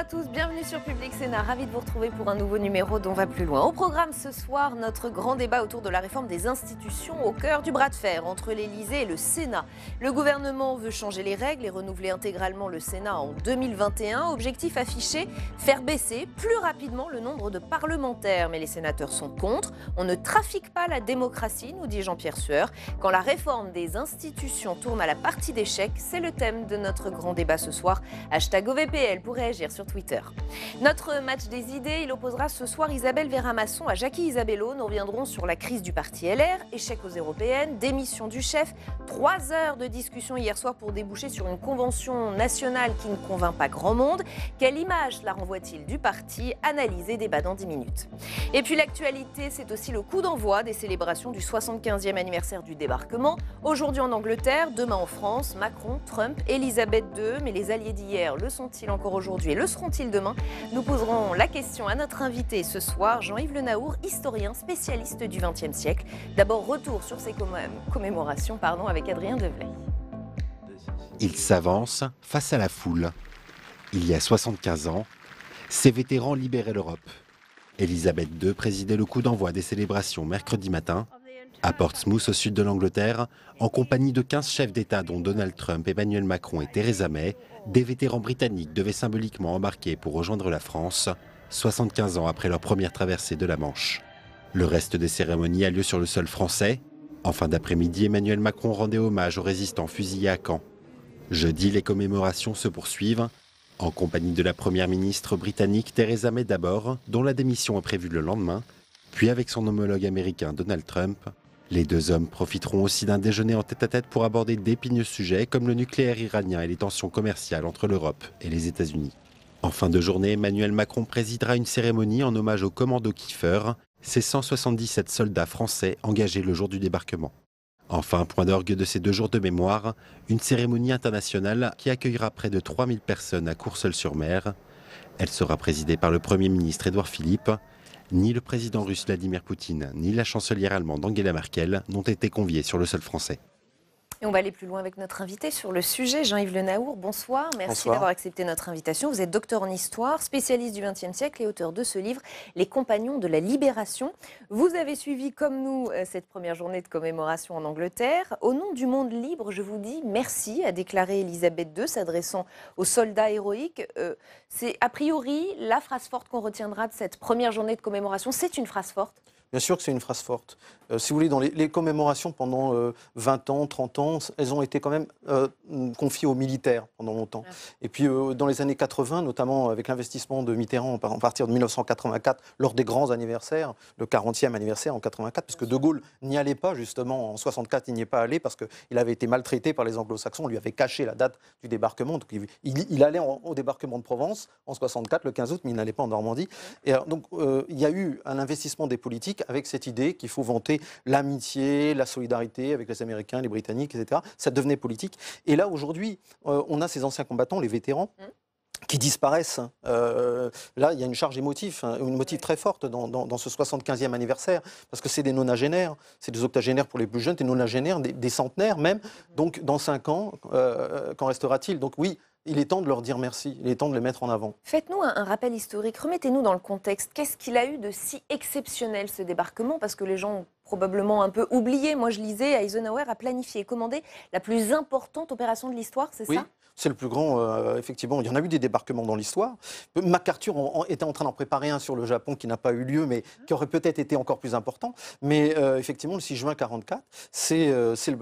tous, bienvenue sur Public Sénat. Ravi de vous retrouver pour un nouveau numéro d'On va plus loin. Au programme ce soir, notre grand débat autour de la réforme des institutions au cœur du bras de fer entre l'Élysée et le Sénat. Le gouvernement veut changer les règles et renouveler intégralement le Sénat en 2021. Objectif affiché, faire baisser plus rapidement le nombre de parlementaires. Mais les sénateurs sont contre. On ne trafique pas la démocratie, nous dit Jean-Pierre Sueur. Quand la réforme des institutions tourne à la partie d'échec, c'est le thème de notre grand débat ce soir. #OVPL pour réagir sur Twitter. Notre match des idées, il opposera ce soir Isabelle Véramasson à Jacky Isabello. Nous reviendrons sur la crise du parti LR, échec aux européennes, démission du chef. 3 heures de discussion hier soir pour déboucher sur une convention nationale qui ne convainc pas grand monde. Quelle image la renvoie-t-il du parti? Analyse et débat dans 10 minutes. Et puis l'actualité, c'est aussi le coup d'envoi des célébrations du 75e anniversaire du débarquement. Aujourd'hui en Angleterre, demain en France, Macron, Trump, Elisabeth II. Mais les alliés d'hier le sont-ils encore aujourd'hui et le seront-ils demain? Nous poserons la question à notre invité ce soir, Jean-Yves Le Naour, historien spécialiste du XXe siècle. D'abord, retour sur ces commémorations avec Adrien Develay. Il s'avance face à la foule. Il y a 75 ans, ces vétérans libéraient l'Europe. Elisabeth II présidait le coup d'envoi des célébrations mercredi matin à Portsmouth, au sud de l'Angleterre, en compagnie de 15 chefs d'État dont Donald Trump, Emmanuel Macron et Theresa May. Des vétérans britanniques devaient symboliquement embarquer pour rejoindre la France, 75 ans après leur première traversée de la Manche. Le reste des cérémonies a lieu sur le sol français. En fin d'après-midi, Emmanuel Macron rendait hommage aux résistants fusillés à Caen. Jeudi, les commémorations se poursuivent, en compagnie de la première ministre britannique Theresa May d'abord, dont la démission est prévue le lendemain, puis avec son homologue américain Donald Trump. Les deux hommes profiteront aussi d'un déjeuner en tête-à-tête pour aborder d'épineux sujets comme le nucléaire iranien et les tensions commerciales entre l'Europe et les États-Unis. En fin de journée, Emmanuel Macron présidera une cérémonie en hommage au commando Kiefer, ces 177 soldats français engagés le jour du débarquement. Enfin, point d'orgue de ces 2 jours de mémoire, une cérémonie internationale qui accueillera près de 3000 personnes à Courseulles-sur-Mer. Elle sera présidée par le Premier ministre Édouard Philippe. Ni le président russe Vladimir Poutine, ni la chancelière allemande Angela Merkel n'ont été conviés sur le sol français. Et on va aller plus loin avec notre invité sur le sujet, Jean-Yves Le Naour. Bonsoir, merci d'avoir accepté notre invitation. Vous êtes docteur en histoire, spécialiste du XXe siècle et auteur de ce livre, Les Compagnons de la Libération. Vous avez suivi, comme nous, cette première journée de commémoration en Angleterre. Au nom du monde libre, je vous dis merci, a déclaré Elisabeth II, s'adressant aux soldats héroïques. C'est a priori la phrase forte qu'on retiendra de cette première journée de commémoration. C'est une phrase forte? Bien sûr que c'est une phrase forte. Si vous voulez, dans les commémorations pendant 20 ans, 30 ans, elles ont été quand même confiées aux militaires pendant longtemps. Ouais. Et puis dans les années 80, notamment avec l'investissement de Mitterrand à partir de 1984, lors des grands anniversaires, le 40e anniversaire en 84, parce que De Gaulle n'y allait pas justement, en 64 il n'y est pas allé parce qu'il avait été maltraité par les anglo-saxons, on lui avait caché la date du débarquement, donc il allait au débarquement de Provence en 64, le 15 août, mais il n'allait pas en Normandie. Et alors, donc il y a eu un investissement des politiques avec cette idée qu'il faut vanter l'amitié, la solidarité avec les Américains, les Britanniques, etc. Ça devenait politique. Et là, aujourd'hui, on a ces anciens combattants, les vétérans, qui disparaissent. Là, il y a une charge émotive, une motive très forte dans ce 75e anniversaire, parce que c'est des nonagénaires, c'est des octogénaires pour les plus jeunes, des nonagénaires, des centenaires même. Donc, dans 5 ans, qu'en restera-t-il? Donc oui, il est temps de leur dire merci, il est temps de les mettre en avant. Faites-nous un rappel historique, remettez-nous dans le contexte. Qu'est-ce qu'il a eu de si exceptionnel ce débarquement? Parce que les gens ont probablement un peu oublié. Moi, je lisais, Eisenhower a planifié et commandé la plus importante opération de l'histoire, c'est ça? C'est le plus grand, effectivement. Il y en a eu des débarquements dans l'histoire. MacArthur était en train d'en préparer un sur le Japon qui n'a pas eu lieu, mais qui aurait peut-être été encore plus important. Mais effectivement, le 6 juin 1944, c'est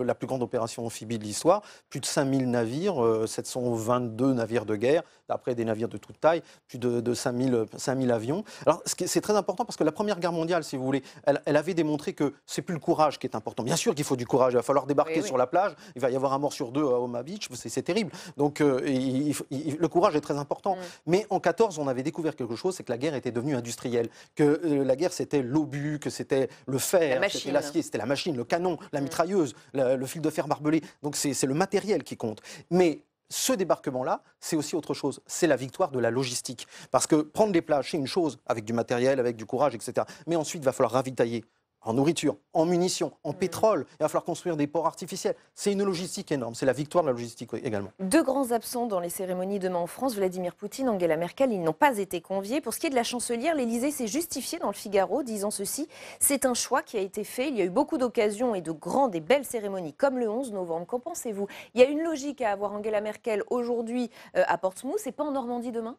la plus grande opération amphibie de l'histoire. Plus de 5000 navires, 722 navires de guerre, après des navires de toute taille, plus de 5000 avions. Alors, c'est très important parce que la Première Guerre mondiale, si vous voulez, elle avait démontré que c'est plus le courage qui est important. Bien sûr qu'il faut du courage. Il va falloir débarquer sur la plage. Il va y avoir un mort sur 2 à Omaha Beach. C'est terrible. Donc, le courage est très important. Mais en 14, on avait découvert quelque chose, c'est que la guerre était devenue industrielle. Que la guerre, c'était l'obus, que c'était le fer, c'était l'acier, c'était la machine, le canon, la mitrailleuse, le fil de fer barbelé. Donc, c'est le matériel qui compte. Mais ce débarquement-là, c'est aussi autre chose. C'est la victoire de la logistique. Parce que prendre les plages, c'est une chose, avec du matériel, avec du courage, etc. Mais ensuite, il va falloir ravitailler en nourriture, en munitions, en pétrole. Il va falloir construire des ports artificiels. C'est une logistique énorme. C'est la victoire de la logistique également. Deux grands absents dans les cérémonies demain en France, Vladimir Poutine, Angela Merkel, ils n'ont pas été conviés. Pour ce qui est de la chancelière, l'Élysée s'est justifié dans le Figaro, disant ceci: c'est un choix qui a été fait. Il y a eu beaucoup d'occasions et de grandes et belles cérémonies, comme le 11 novembre. Qu'en pensez-vous? Il y a une logique à avoir Angela Merkel aujourd'hui à Portsmouth et pas en Normandie demain?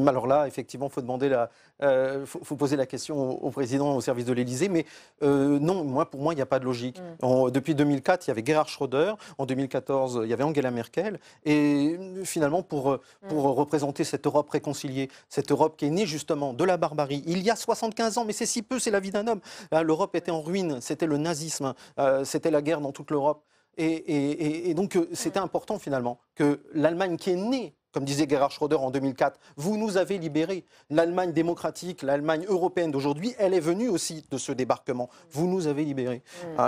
Alors là, effectivement, faut poser la question au président, au service de l'Élysée. Mais non, pour moi, il n'y a pas de logique. Depuis 2004, il y avait Gerhard Schröder. En 2014, il y avait Angela Merkel. Et finalement, pour représenter cette Europe réconciliée, cette Europe qui est née justement de la barbarie, il y a 75 ans, mais c'est si peu, c'est la vie d'un homme. L'Europe était en ruine, c'était le nazisme, c'était la guerre dans toute l'Europe. Et donc, c'était important finalement que l'Allemagne qui est née, comme disait Gerhard Schröder en 2004, vous nous avez libérés. L'Allemagne démocratique, l'Allemagne européenne d'aujourd'hui, elle est venue aussi de ce débarquement. Vous nous avez libérés.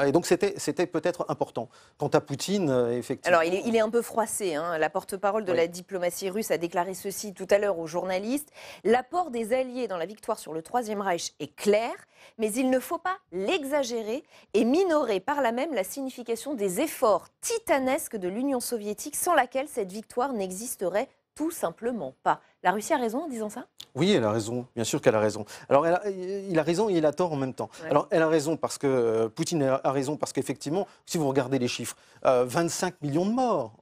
Et donc c'était peut-être important. Quant à Poutine, effectivement... Alors il est un peu froissé. Hein. La porte-parole de la diplomatie russe a déclaré ceci tout à l'heure aux journalistes. L'apport des Alliés dans la victoire sur le Troisième Reich est clair, mais il ne faut pas l'exagérer et minorer par là même la signification des efforts titanesques de l'Union soviétique, sans laquelle cette victoire n'existerait tout simplement pas. La Russie a raison en disant ça? Oui, elle a raison, bien sûr qu'elle a raison. Alors, il a raison et il a tort en même temps. Ouais. Alors, elle a raison parce que Poutine a raison parce qu'effectivement, si vous regardez les chiffres, 25 millions de morts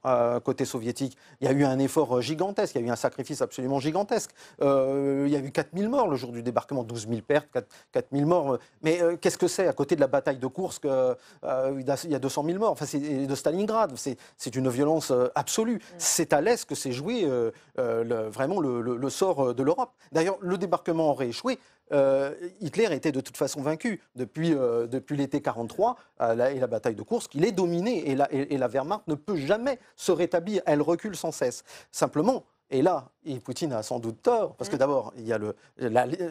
côté soviétique. Il y a eu un effort gigantesque, il y a eu un sacrifice absolument gigantesque. Il y a eu 4 000 morts le jour du débarquement, 12 000 pertes, 4 000 morts. Mais qu'est-ce que c'est à côté de la bataille de Koursk? Il y a 200 000 morts. Enfin, de Stalingrad, c'est une violence absolue. C'est à l'Est que s'est joué vraiment le sort de l'Europe. D'ailleurs, le débarquement aurait échoué. Hitler était de toute façon vaincu. Depuis l'été 1943 et la bataille de Koursk, il est dominé et la Wehrmacht ne peut jamais se rétablir. Elle recule sans cesse. Simplement, et là, Poutine a sans doute tort, parce que d'abord, il y a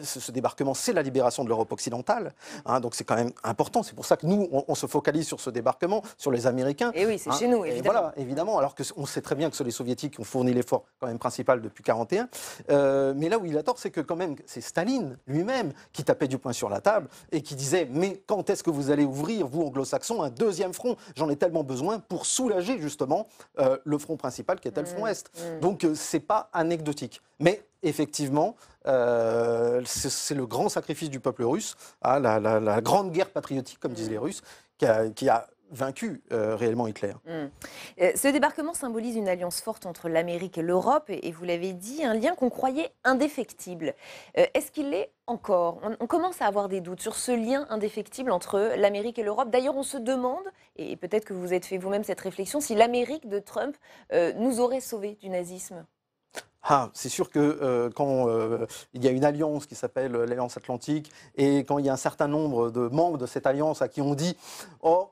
ce débarquement, c'est la libération de l'Europe occidentale, hein, donc c'est quand même important. C'est pour ça que nous, on se focalise sur ce débarquement, sur les Américains. Et oui, c'est chez nous, évidemment. Et voilà, évidemment, alors qu'on sait très bien que ce sont les Soviétiques qui ont fourni l'effort quand même principal depuis 1941. Mais là où il a tort, c'est que quand même, c'est Staline lui-même qui tapait du poing sur la table et qui disait « Mais quand est-ce que vous allez ouvrir, vous anglo-saxons, un deuxième front? J'en ai tellement besoin pour soulager justement le front principal qui était le front Est. » Donc, c'est pas anecdotique. Mais effectivement, c'est le grand sacrifice du peuple russe, la grande guerre patriotique, comme disent les Russes, qui a vaincu réellement Hitler. Ce débarquement symbolise une alliance forte entre l'Amérique et l'Europe, et vous l'avez dit, un lien qu'on croyait indéfectible. Est-ce qu'il l'est encore? On commence à avoir des doutes sur ce lien indéfectible entre l'Amérique et l'Europe. D'ailleurs, on se demande, et peut-être que vous vous êtes fait vous-même cette réflexion, si l'Amérique de Trump nous aurait sauvés du nazisme. C'est sûr que quand il y a une alliance qui s'appelle l'Alliance Atlantique et quand il y a un certain nombre de membres de cette alliance à qui on dit oh,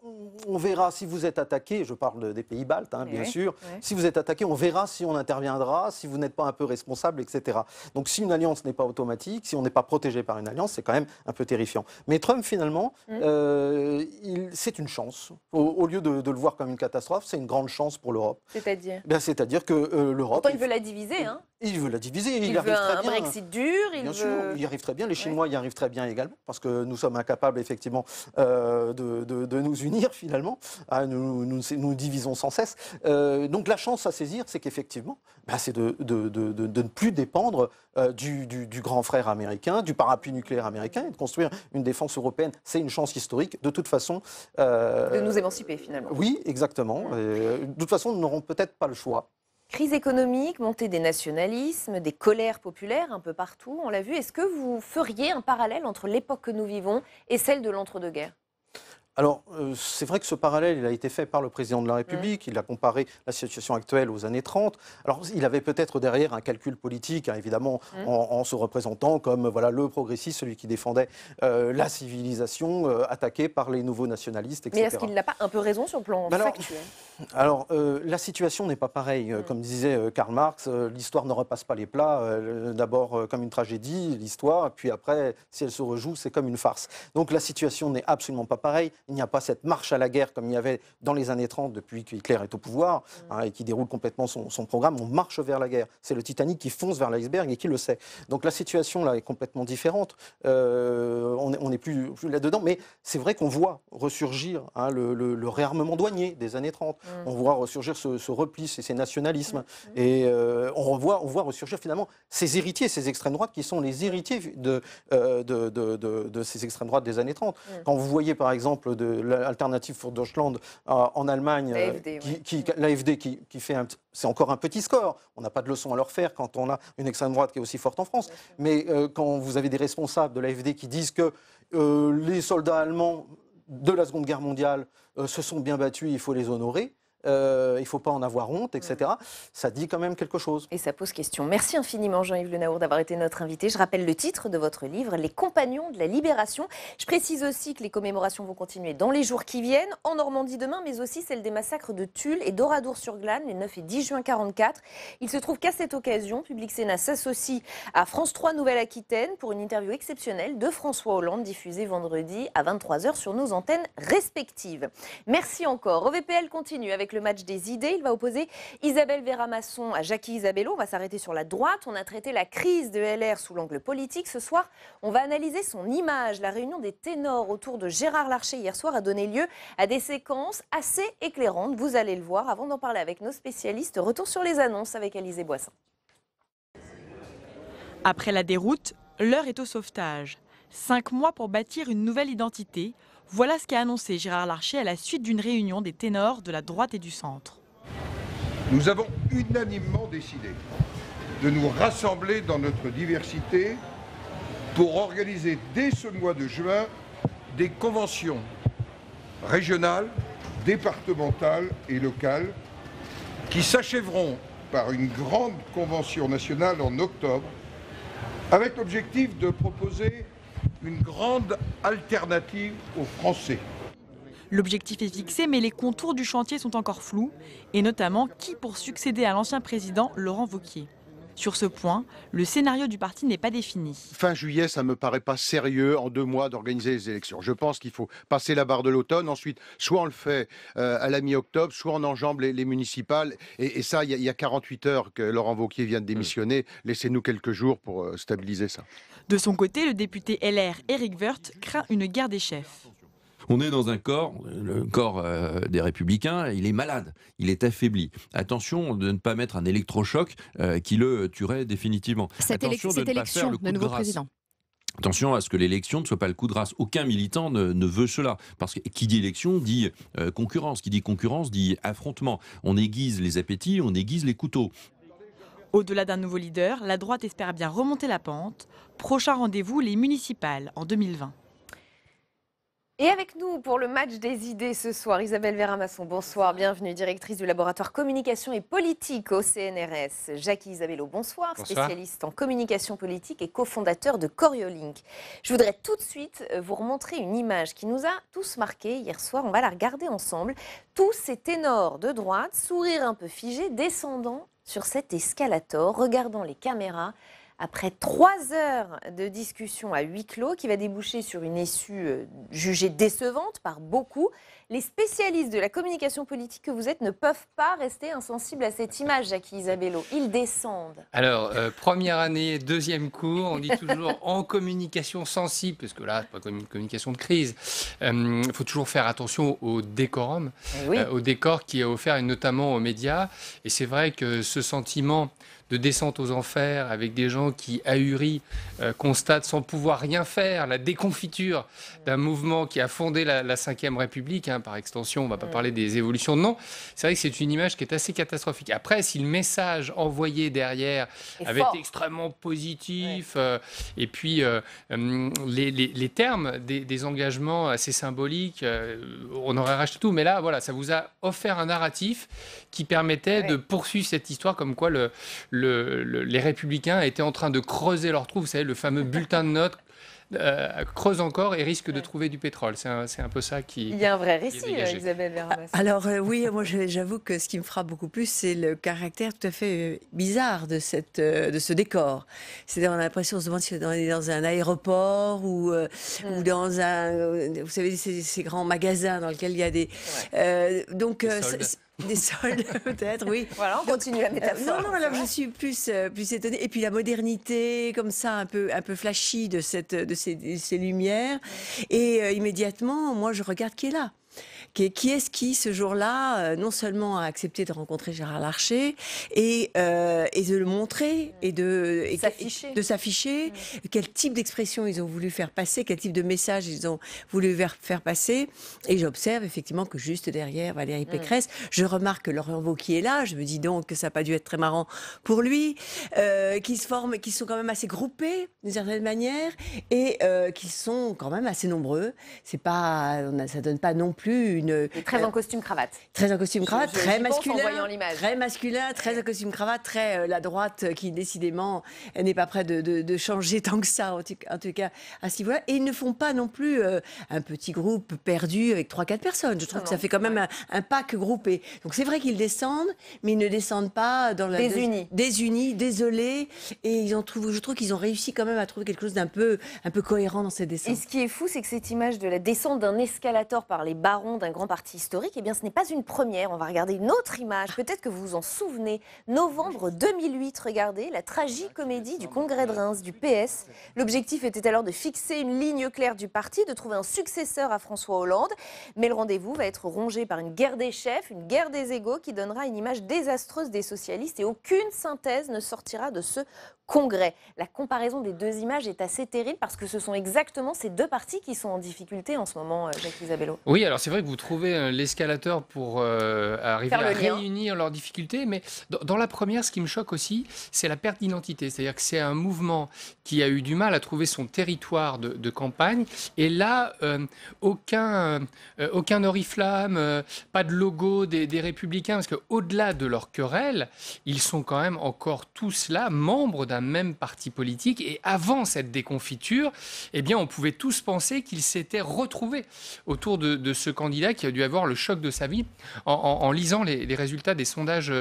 on verra si vous êtes attaqué, je parle des pays baltes, hein, bien sûr, si vous êtes attaqué, on verra si on interviendra, si vous n'êtes pas un peu responsable, etc. Donc si une alliance n'est pas automatique, si on n'est pas protégé par une alliance, c'est quand même un peu terrifiant. Mais Trump, finalement, c'est une chance. Au lieu de le voir comme une catastrophe, c'est une grande chance pour l'Europe. C'est-à-dire c'est-à-dire que l'Europe... Pourtant, il veut la diviser, hein. Il veut la diviser, il arrive veut très bien. Un Brexit dur, bien sûr, il y arrive très bien. Les Chinois y arrivent très bien également, parce que nous sommes incapables effectivement de nous unir finalement. Nous divisons sans cesse. Donc la chance à saisir, c'est qu'effectivement, c'est de ne plus dépendre du grand frère américain, du parapluie nucléaire américain, et de construire une défense européenne. C'est une chance historique. De toute façon, de nous émanciper finalement. Oui, exactement. De toute façon, nous n'aurons peut-être pas le choix. Crise économique, montée des nationalismes, des colères populaires un peu partout, on l'a vu. Est-ce que vous feriez un parallèle entre l'époque que nous vivons et celle de l'entre-deux-guerres ? Alors, c'est vrai que ce parallèle, il a été fait par le président de la République. Il a comparé la situation actuelle aux années 30. Alors, il avait peut-être derrière un calcul politique, hein, évidemment, en se représentant comme voilà, le progressiste, celui qui défendait la civilisation attaquée par les nouveaux nationalistes, etc. Mais est-ce qu'il n'a pas un peu raison sur le plan factuel ? Alors, la situation n'est pas pareille. Comme disait Karl Marx, l'histoire ne repasse pas les plats. D'abord comme une tragédie, l'histoire, puis après, si elle se rejoue, c'est comme une farce. Donc, la situation n'est absolument pas pareille. Il n'y a pas cette marche à la guerre comme il y avait dans les années 30 depuis que Hitler est au pouvoir et qui déroule complètement son programme. On marche vers la guerre. C'est le Titanic qui fonce vers l'iceberg et qui le sait. Donc la situation là est complètement différente. On n'est plus là-dedans. Mais c'est vrai qu'on voit ressurgir le réarmement douanier des années 30. On voit ressurgir ce repli, ces nationalismes. Et on voit ressurgir finalement ces héritiers, ces extrêmes droites qui sont les héritiers de ces extrêmes droites des années 30. Quand vous voyez par exemple de l'Alternative für Deutschland en Allemagne, l'AfD qui fait c'est encore un petit score. On n'a pas de leçon à leur faire quand on a une extrême droite qui est aussi forte en France. Mais quand vous avez des responsables de l'AfD qui disent que les soldats allemands de la Seconde Guerre mondiale se sont bien battus, il faut les honorer. Il ne faut pas en avoir honte, etc. Ça dit quand même quelque chose. Et ça pose question. Merci infiniment Jean-Yves Le Naour d'avoir été notre invité. Je rappelle le titre de votre livre, Les Compagnons de la Libération. Je précise aussi que les commémorations vont continuer dans les jours qui viennent, en Normandie demain, mais aussi celle des massacres de Tulle et d'Oradour-sur-Glane, les 9 et 10 juin 1944. Il se trouve qu'à cette occasion, Public Sénat s'associe à France 3 Nouvelle-Aquitaine pour une interview exceptionnelle de François Hollande, diffusée vendredi à 23h sur nos antennes respectives. Merci encore. OVPL continue avec le match des idées. Il va opposer Isabelle Vera-Masson à Jacky Isabello. On va s'arrêter sur la droite. On a traité la crise de LR sous l'angle politique. Ce soir, on va analyser son image. La réunion des ténors autour de Gérard Larcher hier soir a donné lieu à des séquences assez éclairantes. Vous allez le voir. Avant d'en parler avec nos spécialistes, retour sur les annonces avec Alizé Boissin. Après la déroute, l'heure est au sauvetage. 5 mois pour bâtir une nouvelle identité. Voilà ce qu'a annoncé Gérard Larcher à la suite d'une réunion des ténors de la droite et du centre. Nous avons unanimement décidé de nous rassembler dans notre diversité pour organiser dès ce mois de juin des conventions régionales, départementales et locales qui s'achèveront par une grande convention nationale en octobre avec l'objectif de proposer une grande alternative aux Français. L'objectif est fixé, mais les contours du chantier sont encore flous, et notamment qui pour succéder à l'ancien président Laurent Wauquiez. Sur ce point, le scénario du parti n'est pas défini. Fin juillet, ça ne me paraît pas sérieux en 2 mois d'organiser les élections. Je pense qu'il faut passer la barre de l'automne. Ensuite, soit on le fait à la mi-octobre, soit on enjambe les municipales. Et ça, il y a 48 heures que Laurent Wauquiez vient de démissionner. Laissez-nous quelques jours pour stabiliser ça. De son côté, le député LR Éric Woerth craint une guerre des chefs. On est dans un corps, le corps des Républicains, il est malade, il est affaibli. Attention de ne pas mettre un électrochoc qui le tuerait définitivement. Cette Attention de ne pas faire le coup de nouveau grâce. président. Attention à ce que l'élection ne soit pas le coup de grâce. Aucun militant ne veut cela. Parce que qui dit élection dit concurrence. Qui dit concurrence dit affrontement. On aiguise les appétits, on aiguise les couteaux. Au-delà d'un nouveau leader, la droite espère bien remonter la pente. Prochain rendez-vous, les municipales en 2020. Et avec nous pour le match des idées ce soir, Isabelle Vera-Masson, bonsoir, bienvenue, directrice du laboratoire communication et politique au CNRS. Jacky Isabello, bonsoir, spécialiste en communication politique et cofondateur de Coriolink. Je voudrais tout de suite vous remontrer une image qui nous a tous marqués hier soir, on va la regarder ensemble. Tous ces ténors de droite, sourire un peu figé, descendant sur cet escalator, regardant les caméras, après 3 heures de discussion à huis clos qui va déboucher sur une issue jugée décevante par beaucoup, les spécialistes de la communication politique que vous êtes ne peuvent pas rester insensibles à cette image, Jacky Isabello. Ils descendent. Alors, première année, deuxième cours, on dit toujours en communication sensible, parce que là, c'est pas une communication de crise. Il faut toujours faire attention au décorum, au décor qui est offert, et notamment aux médias. Et c'est vrai que ce sentiment de descente aux enfers avec des gens qui, ahuris, constatent sans pouvoir rien faire la déconfiture d'un mouvement qui a fondé la Ve République, par extension, on ne va pas parler des évolutions de nom. C'est vrai que c'est une image qui est assez catastrophique. Après, si le message envoyé derrière avait été extrêmement positif, et puis les termes des engagements assez symboliques, on aurait racheté tout. Mais là, voilà, ça vous a offert un narratif qui permettait de poursuivre cette histoire comme quoi les Républicains étaient en train de creuser leur trou, vous savez, le fameux bulletin de notes. Creuse encore et risque de trouver du pétrole. C'est un peu ça qui. Il y a un vrai récit, Isabelle Verhamas. Alors oui, moi j'avoue que ce qui me frappe beaucoup plus, c'est le caractère tout à fait bizarre de ce décor. C'est-à-dire, on a l'impression, on se demande si on est dans un aéroport ou dans un, vous savez, ces grands magasins dans lesquels il y a des. Des soldes, peut-être, oui. Voilà, on continue la métaphore. Non, alors je suis plus étonnée. Et puis la modernité, comme ça, un peu flashy de ces lumières. Et immédiatement, moi, je regarde qui est là. Qui est-ce qui, ce jour-là, non seulement a accepté de rencontrer Gérard Larcher et de le montrer et de s'afficher, quel type d'expression ils ont voulu faire passer, quel type de message ils ont voulu faire passer. Et j'observe effectivement que juste derrière Valérie Pécresse, je remarque que Laurent Wauquiez est là. Je me dis donc que ça n'a pas dû être très marrant pour lui, qu'ils sont quand même assez groupés d'une certaine manière et qu'ils sont quand même assez nombreux. Ça donne pas non plus très en costume cravate. Très en costume cravate, très masculin. Très masculin, très en costume cravate, très la droite qui décidément n'est pas prête de changer tant que ça, en tout cas à ce niveau-là. Et ils ne font pas non plus un petit groupe perdu avec 3-4 personnes. Je trouve que ça fait quand même un pack groupé. Donc c'est vrai qu'ils descendent, mais ils ne descendent pas dans la désunis, désolés. Et je trouve qu'ils ont réussi quand même à trouver quelque chose d'un peu cohérent dans cette descente. Et ce qui est fou, c'est que cette image de la descente d'un escalator par les barons d'un grand parti historique, eh bien, ce n'est pas une première. On va regarder une autre image. Peut-être que vous vous en souvenez. Novembre 2008, regardez, la tragicomédie du Congrès de Reims, du PS. L'objectif était alors de fixer une ligne claire du parti, de trouver un successeur à François Hollande. Mais le rendez-vous va être rongé par une guerre des chefs, une guerre des égos qui donnera une image désastreuse des socialistes et aucune synthèse ne sortira de ce congrès. La comparaison des deux images est assez terrible parce que ce sont exactement ces deux partis qui sont en difficulté en ce moment, Jacques Isabello. Oui, alors c'est vrai que vous trouvez l'escalateur pour arriver à réunir leurs difficultés, mais dans la première, ce qui me choque aussi, c'est la perte d'identité. C'est-à-dire que c'est un mouvement qui a eu du mal à trouver son territoire de campagne, et là, aucun oriflamme, pas de logo des Républicains, parce qu'au-delà de leur querelle, ils sont quand même encore tous là, membres d'un même parti politique, et avant cette déconfiture, eh bien, on pouvait tous penser qu'ils s'étaient retrouvés autour de ce candidat qui a dû avoir le choc de sa vie en lisant les résultats des sondages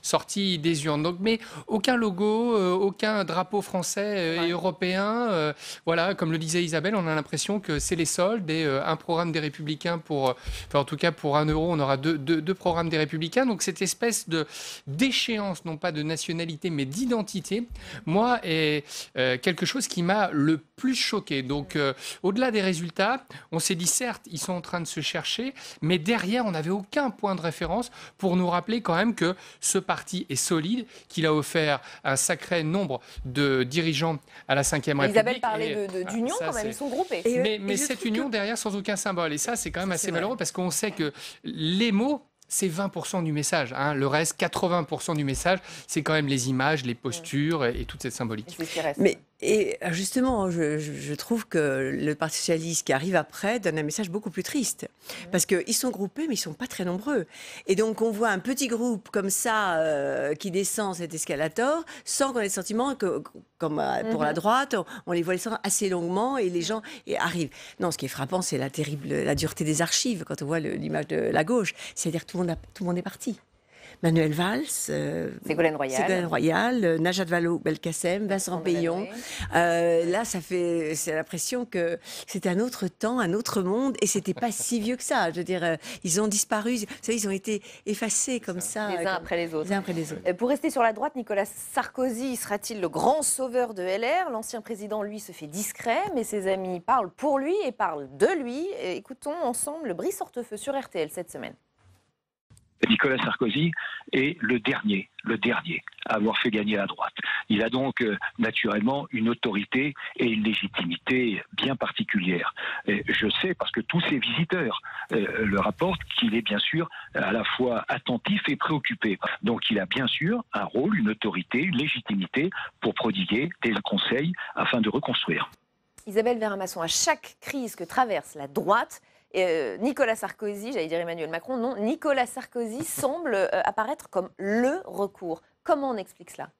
sortis des urnes. Donc, mais aucun logo, aucun drapeau français et européen. Voilà, comme le disait Isabelle, on a l'impression que c'est les soldes et un programme des Républicains en tout cas pour 1 euro, on aura deux programmes des Républicains. Donc cette espèce d'échéance, non pas de nationalité, mais d'identité, moi, est quelque chose qui m'a le plus choqué. Donc, au-delà des résultats, on s'est dit, certes, ils sont en train de se chercher, mais derrière, on n'avait aucun point de référence pour nous rappeler quand même que ce parti est solide, qu'il a offert un sacré nombre de dirigeants à la Ve République. Isabelle parlait d'union quand même, ils sont groupés. Mais cette union derrière sans aucun symbole. Et ça, c'est quand même assez malheureux parce qu'on sait que les mots, c'est 20% du message. Hein. Le reste, 80% du message, c'est quand même les images, les postures et toute cette symbolique. Et justement, je trouve que le Parti socialiste qui arrive après donne un message beaucoup plus triste. Parce qu'ils sont groupés, mais ils ne sont pas très nombreux. Et donc, on voit un petit groupe comme ça qui descend cet escalator sans qu'on ait le sentiment que, comme pour la droite, on les voit descendre assez longuement et les gens arrivent. Non, ce qui est frappant, c'est la dureté des archives quand on voit l'image de la gauche. C'est-à-dire que tout le monde est parti. Manuel Valls, Ségolène Royal, Najat Vallaud-Belkacem, Vincent Peillon. Là, c'est l'impression que c'était un autre temps, un autre monde, et c'était pas si vieux que ça. Je veux dire, ils ont disparu. Vous savez, ils ont été effacés comme ça. Les uns après les autres. Les uns après les autres. Pour rester sur la droite, Nicolas Sarkozy sera-t-il le grand sauveur de LR? L'ancien président, lui, se fait discret, mais ses amis parlent pour lui et parlent de lui. Écoutons ensemble le Brice Hortefeux sur RTL cette semaine. Nicolas Sarkozy est le dernier à avoir fait gagner la droite. Il a donc naturellement une autorité et une légitimité bien particulière. Et je sais, parce que tous ses visiteurs le rapportent, qu'il est bien sûr à la fois attentif et préoccupé. Donc il a bien sûr un rôle, une autorité, une légitimité pour prodiguer des conseils afin de reconstruire. Isabelle Verhamas, à chaque crise que traverse la droite, Nicolas Sarkozy, j'allais dire Emmanuel Macron, non, Nicolas Sarkozy semble apparaître comme le recours. Comment on explique cela ?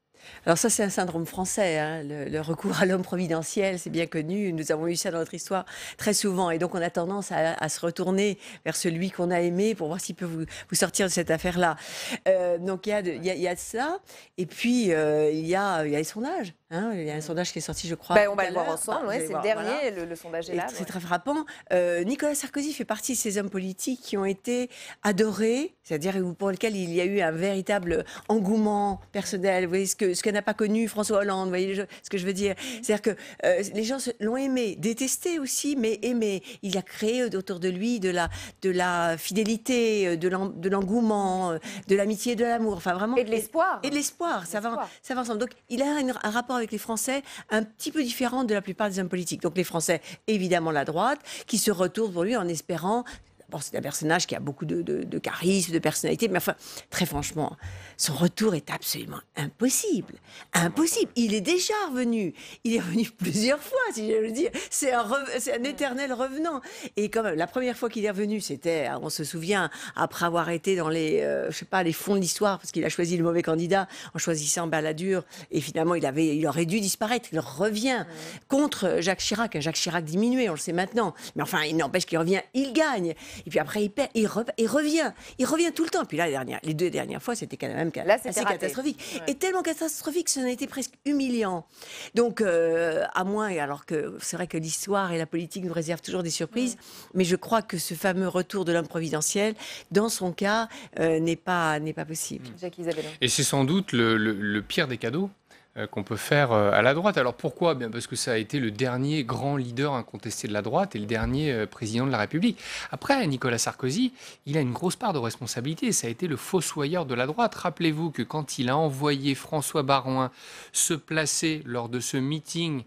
Alors ça, c'est un syndrome français, hein, le recours à l'homme providentiel, c'est bien connu. Nous avons eu ça dans notre histoire très souvent. Et donc, on a tendance à se retourner vers celui qu'on a aimé pour voir s'il peut vous sortir de cette affaire-là. Donc, il y a ça. Et puis, il y a les sondages. Hein. Il y a un sondage qui est sorti, je crois. On va le voir ensemble. C'est le dernier, voilà. Le sondage est là. C'est très frappant. Nicolas Sarkozy fait partie de ces hommes politiques qui ont été adorés, c'est-à-dire pour lesquels il y a eu un véritable engouement personnel. Vous voyez ce que n'a pas connu François Hollande, vous voyez ce que je veux dire. C'est-à-dire que les gens l'ont aimé, détesté aussi, mais aimé. Il a créé autour de lui de la fidélité, de l'engouement, de l'amitié, de l'amour. Enfin, vraiment. Et de l'espoir. Et de l'espoir. Ça va ensemble. Donc, il a un rapport avec les Français un petit peu différent de la plupart des hommes politiques. Donc, les Français, évidemment, la droite, qui se retournent pour lui en espérant. Bon, c'est un personnage qui a beaucoup de charisme, de personnalité, mais enfin, très franchement, son retour est absolument impossible. Impossible. Il est déjà revenu. Il est revenu plusieurs fois, si je veux dire. C'est un éternel revenant. Et quand même, la première fois qu'il est revenu, c'était, on se souvient, après avoir été dans les fonds de l'histoire, parce qu'il a choisi le mauvais candidat en choisissant Balladur, et finalement, il aurait dû disparaître. Il revient contre Jacques Chirac. Jacques Chirac diminué, on le sait maintenant. Mais enfin, il n'empêche qu'il revient, il gagne. Et puis après, il perd, il revient. Il revient tout le temps. Puis là, les 2 dernières fois, c'était quand même assez catastrophique. Ouais. Et tellement catastrophique que ça a été presque humiliant. Donc, à moins, alors que c'est vrai que l'histoire et la politique nous réservent toujours des surprises, mais je crois que ce fameux retour de l'homme providentiel, dans son cas, n'est pas possible. Et c'est sans doute le pire des cadeaux qu'on peut faire à la droite. Alors pourquoi ? Bien parce que ça a été le dernier grand leader incontesté de la droite et le dernier président de la République. Après, Nicolas Sarkozy, il a une grosse part de responsabilité. Ça a été le fossoyeur de la droite. Rappelez-vous que quand il a envoyé François Baroin se placer lors de ce meeting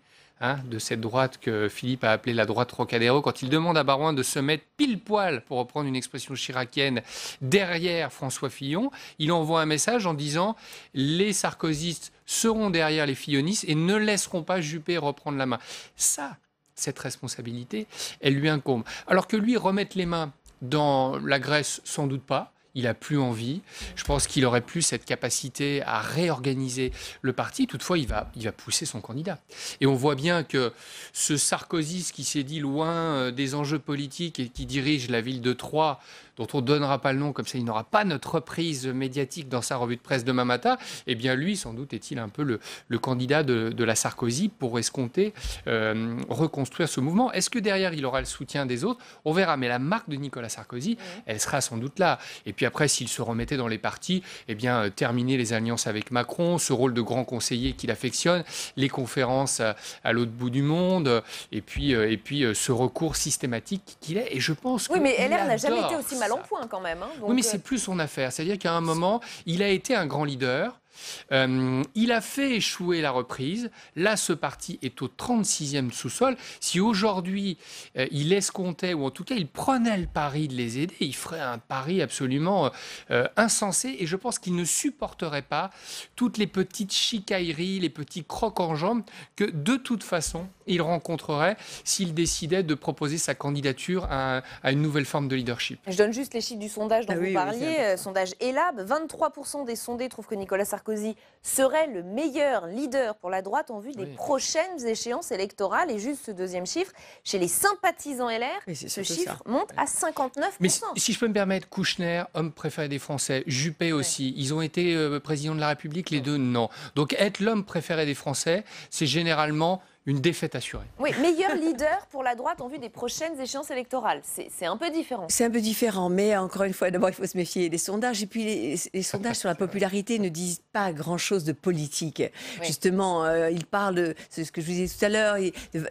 de cette droite que Philippe a appelée la droite Trocadéro, quand il demande à Baroin de se mettre pile poil, pour reprendre une expression chiracienne, derrière François Fillon, il envoie un message en disant « Les sarkozystes seront derrière les fillonistes et ne laisseront pas Juppé reprendre la main ». Ça, cette responsabilité, elle lui incombe. Alors que lui, remettre les mains dans la Grèce, sans doute pas. Il n'a plus envie. Je pense qu'il aurait plus cette capacité à réorganiser le parti. Toutefois, il va pousser son candidat. Et on voit bien que ce Sarkozy qui s'est dit loin des enjeux politiques et qui dirige la ville de Troyes, dont on ne donnera pas le nom, comme ça il n'aura pas notre reprise médiatique dans sa revue de presse demain matin, eh bien lui, sans doute, est-il un peu le candidat de la Sarkozy pour escompter reconstruire ce mouvement. Est-ce que derrière, il aura le soutien des autres ? On verra, mais la marque de Nicolas Sarkozy, elle sera sans doute là. Et puis après, s'il se remettait dans les partis, eh bien, terminer les alliances avec Macron, ce rôle de grand conseiller qu'il affectionne, les conférences à l'autre bout du monde, et puis ce recours systématique qu'il est. Et je pense que... Oui, mais LR n'a jamais été aussi mal en point quand même. Donc... Oui, mais c'est plus son affaire. C'est-à-dire qu'à un moment, il a été un grand leader. Il a fait échouer la reprise. Là, ce parti est au 36e sous-sol. Si aujourd'hui, il escomptait, ou en tout cas, il prenait le pari de les aider, il ferait un pari absolument insensé. Et je pense qu'il ne supporterait pas toutes les petites chicailleries, les petits crocs en jambes que, de toute façon, il rencontrerait s'il décidait de proposer sa candidature à une nouvelle forme de leadership. Je donne juste les chiffres du sondage dont vous parliez. Sondage Elab, 23% des sondés trouvent que Nicolas Sarkozy serait le meilleur leader pour la droite en vue des prochaines échéances électorales. Et juste ce deuxième chiffre, chez les sympathisants LR, ce chiffre monte à 59%. Mais si je peux me permettre, Kouchner, homme préféré des Français, Juppé aussi, ils ont été président de la République, les deux, non. Donc être l'homme préféré des Français, c'est généralement une défaite assurée. Oui, meilleur leader pour la droite en vue des prochaines échéances électorales. C'est un peu différent. C'est un peu différent, mais encore une fois, d'abord, il faut se méfier des sondages. Et puis, les sondages sur la popularité ne disent pas grand-chose de politique. Oui. Justement, ils parlent, c'est ce que je vous disais tout à l'heure,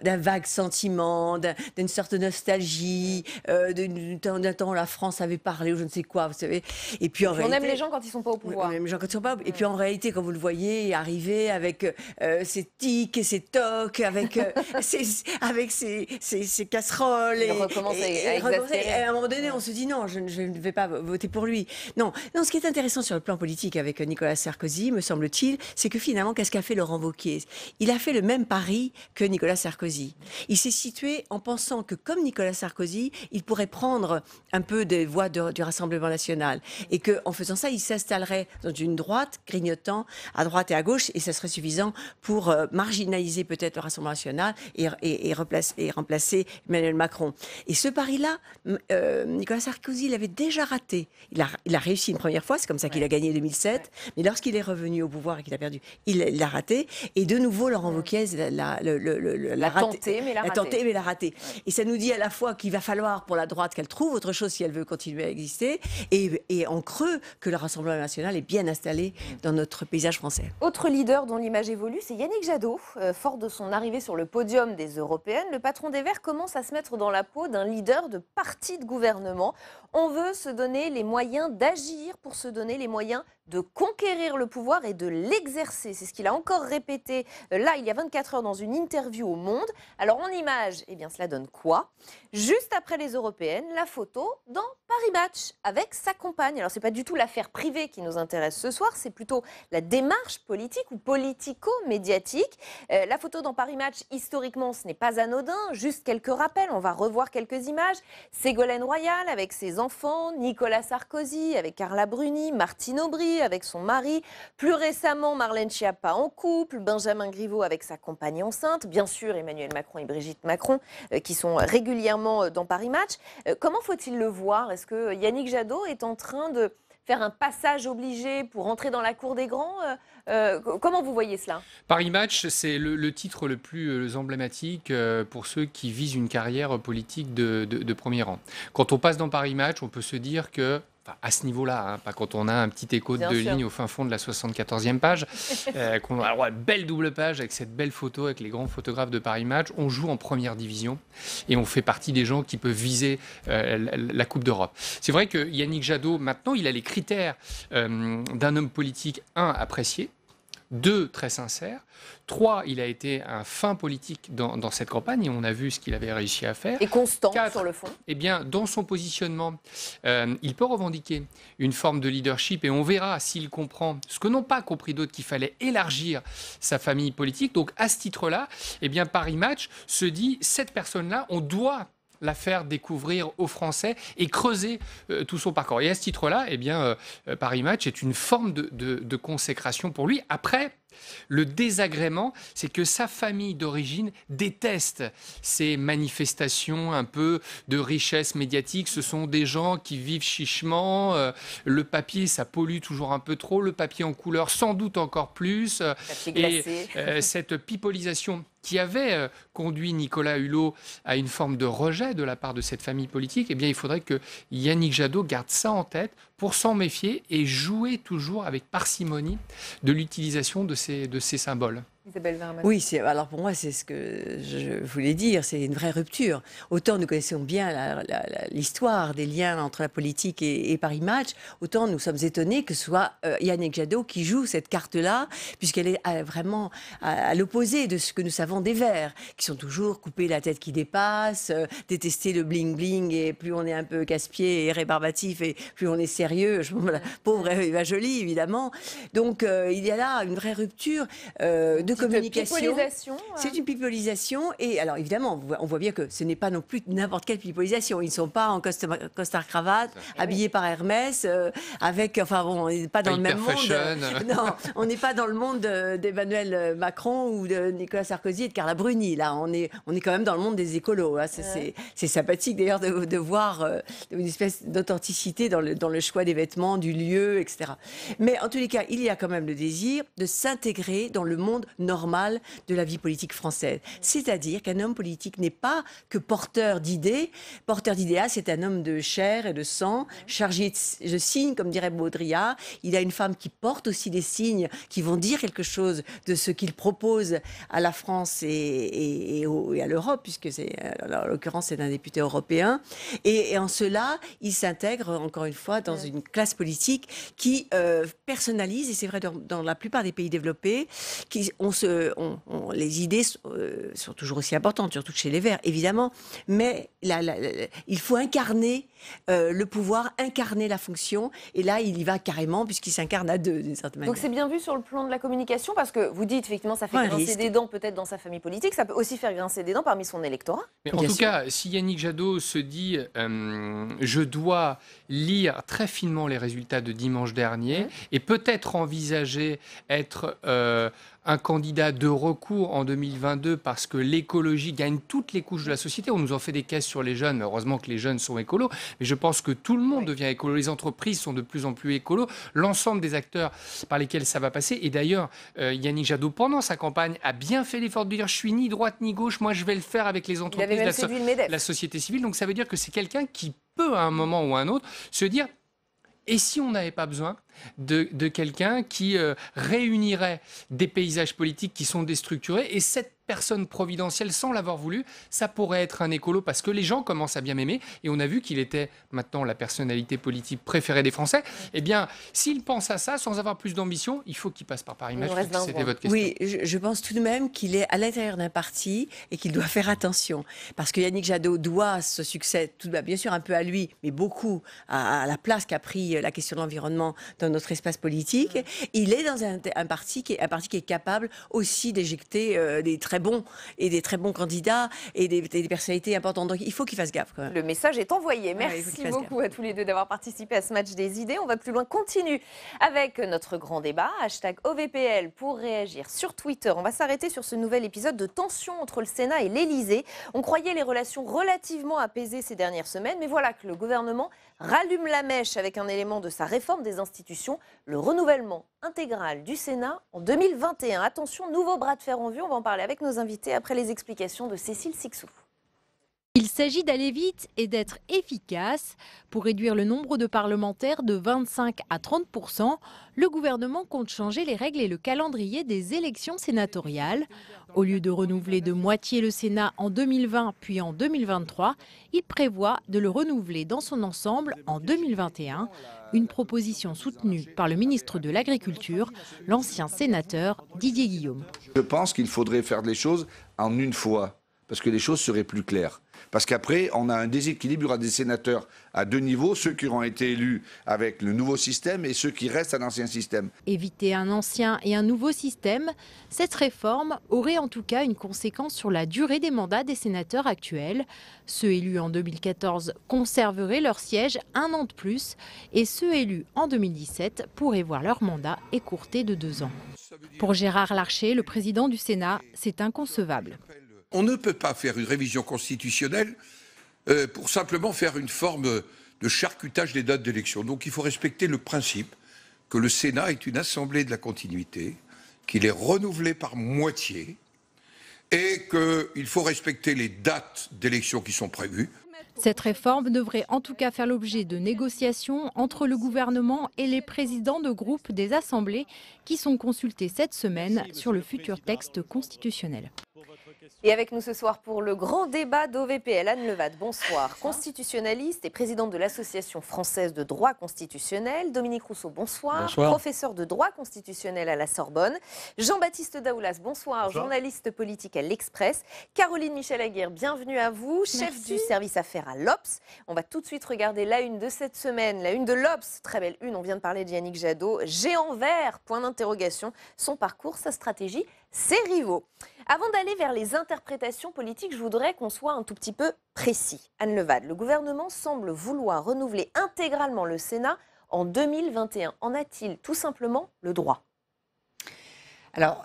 d'un vague sentiment, d'une sorte de nostalgie, d'un temps où la France avait parlé ou je ne sais quoi, vous savez. Et puis, on aime les gens quand ils ne sont pas au pouvoir. On aime les gens quand ils ne sont pas au pouvoir. Et puis, en réalité, quand vous le voyez arriver avec ses tics et ses tocs, avec ses casseroles. Il recommence à exaspérer. Et à un moment donné, on se dit non, je ne vais pas voter pour lui. Non, ce qui est intéressant sur le plan politique avec Nicolas Sarkozy, me semble-t-il, c'est que finalement, qu'est-ce qu'a fait Laurent Wauquiez? Il a fait le même pari que Nicolas Sarkozy. Il s'est situé en pensant que, comme Nicolas Sarkozy, il pourrait prendre un peu des voix du Rassemblement national. Et qu'en faisant ça, il s'installerait dans une droite, grignotant à droite et à gauche, et ça serait suffisant pour marginaliser peut-être le Rassemblement national et remplacer Emmanuel Macron. Et ce pari-là, Nicolas Sarkozy l'avait déjà raté. Il a réussi une première fois, c'est comme ça qu'il a gagné 2007, mais lorsqu'il est revenu au pouvoir et qu'il a perdu, il l'a raté. Et de nouveau, Laurent Wauquiez l'a tenté, mais l'a raté. Ouais. Et ça nous dit à la fois qu'il va falloir pour la droite qu'elle trouve autre chose si elle veut continuer à exister, et en creux que le Rassemblement national est bien installé dans notre paysage français. Autre leader dont l'image évolue, c'est Yannick Jadot. Fort de son arrivée sur le podium des Européennes, le patron des Verts commence à se mettre dans la peau d'un leader de parti de gouvernement. On veut se donner les moyens d'agir pour se donner les moyens de conquérir le pouvoir et de l'exercer. C'est ce qu'il a encore répété là, il y a 24 heures, dans une interview au Monde. Alors en image, eh bien, cela donne quoi? Juste après les Européennes, la photo dans Paris Match avec sa compagne. Alors c'est pas du tout l'affaire privée qui nous intéresse ce soir, c'est plutôt la démarche politique ou politico-médiatique. La photo dans Paris Match, historiquement, ce n'est pas anodin. Juste quelques rappels, on va revoir quelques images. Ségolène Royal avec ses enfants, Nicolas Sarkozy avec Carla Bruni, Martine Aubry avec son mari, plus récemment Marlène Schiappa en couple, Benjamin Griveaux avec sa compagne enceinte, bien sûr Emmanuel Macron et Brigitte Macron qui sont régulièrement dans Paris Match. Comment faut-il le voir? Est-ce que Yannick Jadot est en train de faire un passage obligé pour entrer dans la cour des grands? Comment vous voyez cela? Paris Match, c'est le titre le plus emblématique pour ceux qui visent une carrière politique de premier rang. Quand on passe dans Paris Match, on peut se dire que, à ce niveau-là, pas quand on a un petit écho de ligne au fin fond de la 74e page, qu'on a une belle double page avec cette belle photo avec les grands photographes de Paris Match, on joue en première division et on fait partie des gens qui peuvent viser la Coupe d'Europe. C'est vrai que Yannick Jadot, maintenant, il a les critères d'un homme politique, 1, apprécié, 2, très sincère, 3, il a été un fin politique dans cette campagne et on a vu ce qu'il avait réussi à faire. Et constant 4, sur le fond. Eh bien, dans son positionnement, il peut revendiquer une forme de leadership et on verra s'il comprend ce que n'ont pas compris d'autres, qu'il fallait élargir sa famille politique. Donc, à ce titre-là, eh bien, Paris Match se dit, cette personne-là, on doit la faire découvrir aux Français et creuser tout son parcours. Et à ce titre-là, eh bien, Paris Match est une forme de consécration pour lui. Après, le désagrément, c'est que sa famille d'origine déteste ces manifestations un peu de richesse médiatique. Ce sont des gens qui vivent chichement. Le papier, ça pollue toujours un peu trop. Le papier en couleur, sans doute encore plus. Et cette pipolisation qui avait conduit Nicolas Hulot à une forme de rejet de la part de cette famille politique, eh bien, il faudrait que Yannick Jadot garde ça en tête pour s'en méfier et jouer toujours avec parcimonie de l'utilisation de ces symboles. Isabelle Vermette. Oui, alors pour moi, c'est ce que je voulais dire, c'est une vraie rupture. Autant nous connaissons bien l'histoire des liens entre la politique et Paris Match, autant nous sommes étonnés que ce soit Yannick Jadot qui joue cette carte-là, puisqu'elle est vraiment à l'opposé de ce que nous savons des Verts, qui sont toujours coupés la tête qui dépasse, détester le bling-bling, et plus on est un peu casse-pied et rébarbatif, et plus on est sérieux, la pauvre Eva Joly, évidemment. Donc il y a là une vraie rupture de communication. C'est une pipolisation. Et alors, évidemment, on voit bien que ce n'est pas non plus n'importe quelle pipolisation. Ils ne sont pas en costard-cravate, habillés par Hermès, avec... Enfin, bon, on n'est pas dans le même monde. Non, on n'est pas dans le monde d'Emmanuel Macron ou de Nicolas Sarkozy et de Carla Bruni. Là, on est quand même dans le monde des écolos. Hein. C'est sympathique, d'ailleurs, de voir une espèce d'authenticité dans le choix des vêtements, du lieu, etc. Mais en tous les cas, il y a quand même le désir de s'intégrer dans le monde normal de la vie politique française. C'est-à-dire qu'un homme politique n'est pas que porteur d'idées. Porteur d'idéal, c'est un homme de chair et de sang, chargé de signes, comme dirait Baudrillard. Il a une femme qui porte aussi des signes qui vont dire quelque chose de ce qu'il propose à la France et à l'Europe, puisque en l'occurrence, c'est un député européen. Et en cela, il s'intègre, encore une fois, dans une classe politique qui personnalise, et c'est vrai dans la plupart des pays développés, on les idées sont toujours aussi importantes, surtout chez les Verts, évidemment, mais il faut incarner le pouvoir, incarner la fonction, et là, il y va carrément, puisqu'il s'incarne à deux, d'une certaine manière. Donc c'est bien vu sur le plan de la communication, parce que vous dites, effectivement, ça fait grincer des dents peut-être dans sa famille politique, ça peut aussi faire grincer des dents parmi son électorat. Mais en tout cas, si Yannick Jadot se dit je dois lire très finement les résultats de dimanche dernier et peut-être envisager être un candidat de recours en 2022 parce que l'écologie gagne toutes les couches de la société. On nous en fait des caisses sur les jeunes, heureusement que les jeunes sont écolos, mais je pense que tout le monde devient écolo, les entreprises sont de plus en plus écolos, l'ensemble des acteurs par lesquels ça va passer. Et d'ailleurs, Yannick Jadot, pendant sa campagne, a bien fait l'effort de dire je suis ni droite ni gauche, moi je vais le faire avec les entreprises, la société civile. Donc ça veut dire que c'est quelqu'un qui peut à un moment ou à un autre se dire et si on n'avait pas besoin de quelqu'un qui réunirait des paysages politiques qui sont déstructurés, et cette personne providentielle, sans l'avoir voulu, ça pourrait être un écolo, parce que les gens commencent à bien m'aimer, et on a vu qu'il était maintenant la personnalité politique préférée des Français. Eh bien, s'il pense à ça, sans avoir plus d'ambition, il faut qu'il passe par Paris Match. C'était votre question. Oui, je pense tout de même qu'il est à l'intérieur d'un parti et qu'il doit faire attention, parce que Yannick Jadot doit ce succès, tout bien sûr un peu à lui, mais beaucoup à la place qu'a pris la question de l'environnement dans notre espace politique. Il est dans un parti qui est capable aussi d'éjecter des très bons candidats et des personnalités importantes. Donc il faut qu'il fasse gaffe quand même. Le message est envoyé. Merci beaucoup à tous les deux d'avoir participé à ce match des idées. On va plus loin, continue avec notre grand débat. #OVPL pour réagir sur Twitter. On va s'arrêter sur ce nouvel épisode de tension entre le Sénat et l'Élysée. On croyait les relations relativement apaisées ces dernières semaines, mais voilà que le gouvernement rallume la mèche avec un élément de sa réforme des institutions, le renouvellement intégral du Sénat en 2021. Attention, nouveau bras de fer en vue, on va en parler avec nos invités après les explications de Cécile Sixou. Il s'agit d'aller vite et d'être efficace. Pour réduire le nombre de parlementaires de 25 à 30%, le gouvernement compte changer les règles et le calendrier des élections sénatoriales. Au lieu de renouveler de moitié le Sénat en 2020 puis en 2023, il prévoit de le renouveler dans son ensemble en 2021. Une proposition soutenue par le ministre de l'Agriculture, l'ancien sénateur Didier Guillaume. Je pense qu'il faudrait faire les choses en une fois, parce que les choses seraient plus claires. Parce qu'après, on a un déséquilibre, il y aura des sénateurs à deux niveaux, ceux qui auront été élus avec le nouveau système et ceux qui restent à l'ancien système. Éviter un ancien et un nouveau système, cette réforme aurait en tout cas une conséquence sur la durée des mandats des sénateurs actuels. Ceux élus en 2014 conserveraient leur siège 1 an de plus et ceux élus en 2017 pourraient voir leur mandat écourté de 2 ans. Pour Gérard Larcher, le président du Sénat, c'est inconcevable. On ne peut pas faire une révision constitutionnelle pour simplement faire une forme de charcutage des dates d'élection. Donc il faut respecter le principe que le Sénat est une assemblée de la continuité, qu'il est renouvelé par moitié et qu'il faut respecter les dates d'élection qui sont prévues. Cette réforme devrait en tout cas faire l'objet de négociations entre le gouvernement et les présidents de groupes des assemblées qui sont consultés cette semaine sur le futur texte constitutionnel. Et avec nous ce soir pour le grand débat d'OVPL, Anne Levade, bonsoir. Constitutionnaliste et présidente de l'Association française de droit constitutionnel. Dominique Rousseau, bonsoir. Bonsoir. Professeur de droit constitutionnel à la Sorbonne. Jean-Baptiste Daoulas, bonsoir. Journaliste politique à l'Express. Caroline Michel-Aguirre, bienvenue à vous. Chef du service affaires à l'Obs. On va tout de suite regarder la une de cette semaine. La une de l'Obs, très belle une. On vient de parler de Yannick Jadot. Géant vert, point d'interrogation. Son parcours, sa stratégie, ses rivaux. Avant d'aller vers les interprétations politiques, je voudrais qu'on soit un tout petit peu précis. Anne Levade, le gouvernement semble vouloir renouveler intégralement le Sénat en 2021. En a-t-il tout simplement le droit ? Alors,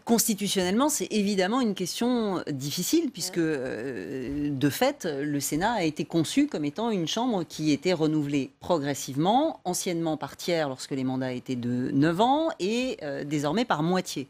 constitutionnellement, c'est évidemment une question difficile, puisque, de fait, le Sénat a été conçu comme étant une chambre qui était renouvelée progressivement, anciennement par tiers lorsque les mandats étaient de 9 ans, et désormais par moitié.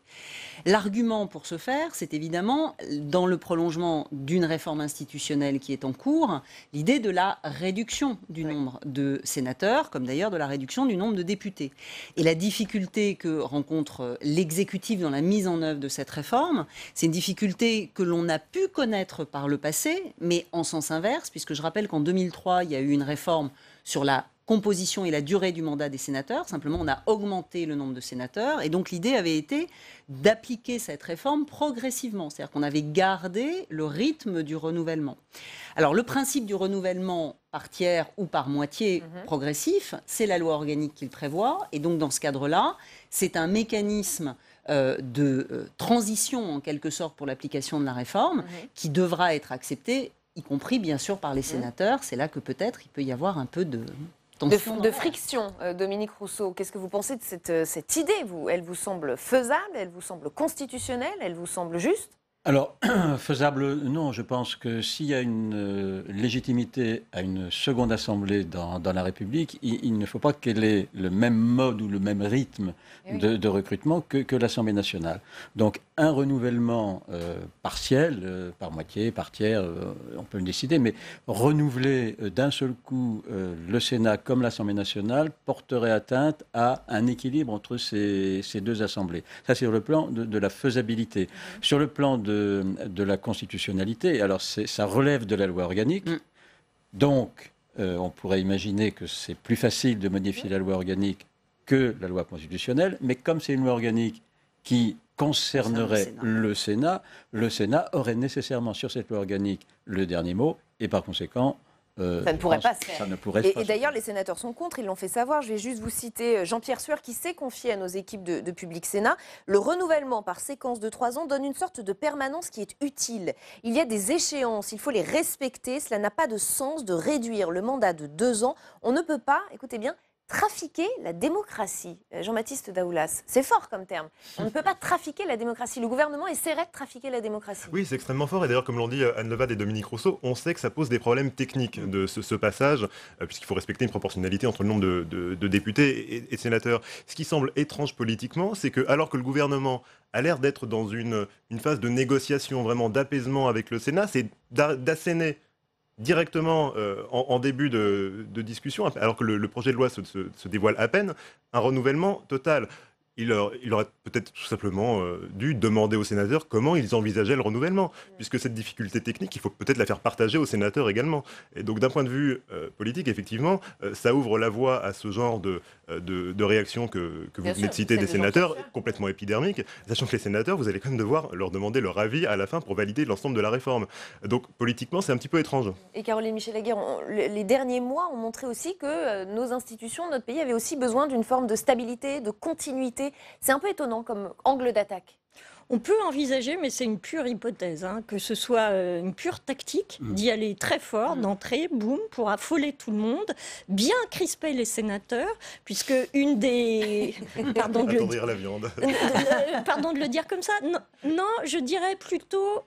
L'argument pour ce faire, c'est évidemment, dans le prolongement d'une réforme institutionnelle qui est en cours, l'idée de la réduction du nombre de sénateurs, comme d'ailleurs de la réduction du nombre de députés. Et la difficulté que rencontre l'exécutif dans la mise en œuvre de cette réforme, c'est une difficulté que l'on a pu connaître par le passé, mais en sens inverse, puisque je rappelle qu'en 2003, il y a eu une réforme sur la composition et la durée du mandat des sénateurs. Simplement, on a augmenté le nombre de sénateurs. Et donc, l'idée avait été d'appliquer cette réforme progressivement. C'est-à-dire qu'on avait gardé le rythme du renouvellement. Alors, le principe du renouvellement par tiers ou par moitié progressif, c'est la loi organique qui le prévoit. Et donc, dans ce cadre-là, c'est un mécanisme de transition, en quelque sorte, pour l'application de la réforme, qui devra être accepté, y compris, bien sûr, par les sénateurs. C'est là que peut-être il peut y avoir un peu de tension. De friction. Dominique Rousseau, qu'est-ce que vous pensez de cette idée Elle vous semble faisable? Elle vous semble constitutionnelle? Elle vous semble juste? Alors, faisable, non. Je pense que s'il y a une légitimité à une seconde assemblée dans la République, il ne faut pas qu'elle ait le même mode ou le même rythme de recrutement que l'Assemblée nationale. Donc, un renouvellement partiel, par moitié, par tiers, on peut le décider, mais renouveler d'un seul coup le Sénat comme l'Assemblée nationale porterait atteinte à un équilibre entre ces deux assemblées. Ça, c'est sur le plan de la faisabilité. Sur le plan de la constitutionnalité, alors ça relève de la loi organique, donc on pourrait imaginer que c'est plus facile de modifier la loi organique que la loi constitutionnelle, mais comme c'est une loi organique qui concernerait le Sénat aurait nécessairement sur cette loi organique le dernier mot, et par conséquent, ça ne pourrait pas se faire. Ça ne pourrait pas se faire. Et d'ailleurs, les sénateurs sont contre, ils l'ont fait savoir. Je vais juste vous citer Jean-Pierre Sueur qui s'est confié à nos équipes de Public Sénat. Le renouvellement par séquence de 3 ans donne une sorte de permanence qui est utile. Il y a des échéances, il faut les respecter. Cela n'a pas de sens de réduire le mandat de 2 ans. On ne peut pas, écoutez bien, trafiquer la démocratie. Jean-Baptiste Daoulas, c'est fort comme terme. On ne peut pas trafiquer la démocratie. Le gouvernement essaierait de trafiquer la démocratie. Oui, c'est extrêmement fort. Et d'ailleurs, comme l'ont dit Anne Levade et Dominique Rousseau, on sait que ça pose des problèmes techniques de ce passage, puisqu'il faut respecter une proportionnalité entre le nombre de députés et de sénateurs. Ce qui semble étrange politiquement, c'est que alors que le gouvernement a l'air d'être dans une phase de négociation, vraiment d'apaisement avec le Sénat, c'est d'asséner directement en début de discussion, alors que le projet de loi se dévoile à peine, un renouvellement total. Il aurait peut-être tout simplement dû demander aux sénateurs comment ils envisageaient le renouvellement, puisque cette difficulté technique, il faut peut-être la faire partager aux sénateurs également. Et donc d'un point de vue politique, effectivement, ça ouvre la voie à ce genre de réaction que vous venez de citer des sénateurs, complètement épidermique, sachant que les sénateurs, vous allez quand même devoir leur demander leur avis à la fin pour valider l'ensemble de la réforme. Donc politiquement, c'est un petit peu étrange. Et Caroline Michel-Laguerre, les derniers mois ont montré aussi que nos institutions, notre pays avait aussi besoin d'une forme de stabilité, de continuité. C'est un peu étonnant comme angle d'attaque. On peut envisager, mais c'est une pure hypothèse, que ce soit une pure tactique, d'y aller très fort, d'entrer, boum, pour affoler tout le monde, bien crisper les sénateurs, puisque une des... Pardon de attendrir la viande. Pardon de le dire comme ça. Non, je dirais plutôt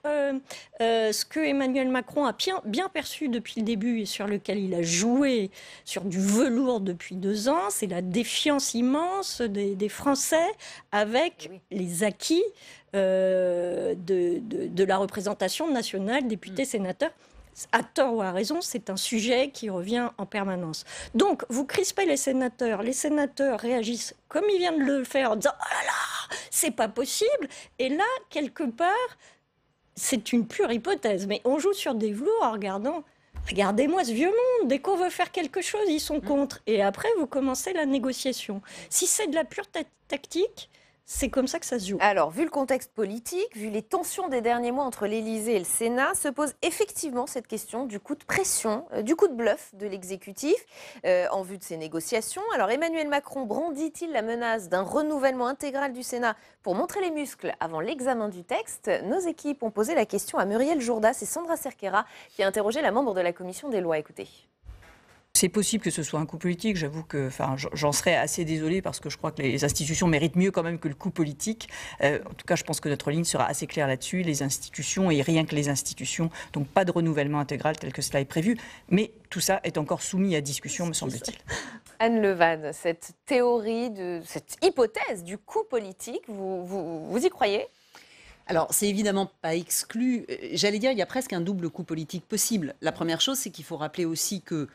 ce que Emmanuel Macron a bien perçu depuis le début et sur lequel il a joué sur du velours depuis 2 ans, c'est la défiance immense des Français avec les acquis de la représentation nationale, députés, sénateurs. À tort ou à raison, c'est un sujet qui revient en permanence. Donc, vous crispez les sénateurs réagissent comme ils viennent de le faire en disant « Oh là là, c'est pas possible !» Et là, quelque part, c'est une pure hypothèse, mais on joue sur des velours en regardant « Regardez-moi ce vieux monde, dès qu'on veut faire quelque chose, ils sont contre. » Et après, vous commencez la négociation. Si c'est de la pure tactique, c'est comme ça que ça se joue. Alors, vu le contexte politique, vu les tensions des derniers mois entre l'Élysée et le Sénat, se pose effectivement cette question du coup de pression, du coup de bluff de l'exécutif en vue de ces négociations. Alors, Emmanuel Macron brandit-il la menace d'un renouvellement intégral du Sénat pour montrer les muscles avant l'examen du texte? Nos équipes ont posé la question à Muriel Jourdas et Sandra Cerquera, qui a interrogé la membre de la commission des lois. Écoutez. C'est possible que ce soit un coup politique, j'avoue que j'en serais assez désolée parce que je crois que les institutions méritent mieux quand même que le coup politique. En tout cas, je pense que notre ligne sera assez claire là-dessus, les institutions et rien que les institutions, donc pas de renouvellement intégral tel que cela est prévu, mais tout ça est encore soumis à discussion, me semble-t-il. Anne Levade, cette théorie, cette hypothèse du coup politique, vous y croyez ? Alors, c'est évidemment pas exclu. J'allais dire, il y a presque un double coup politique possible. La première chose, c'est qu'il faut rappeler aussi que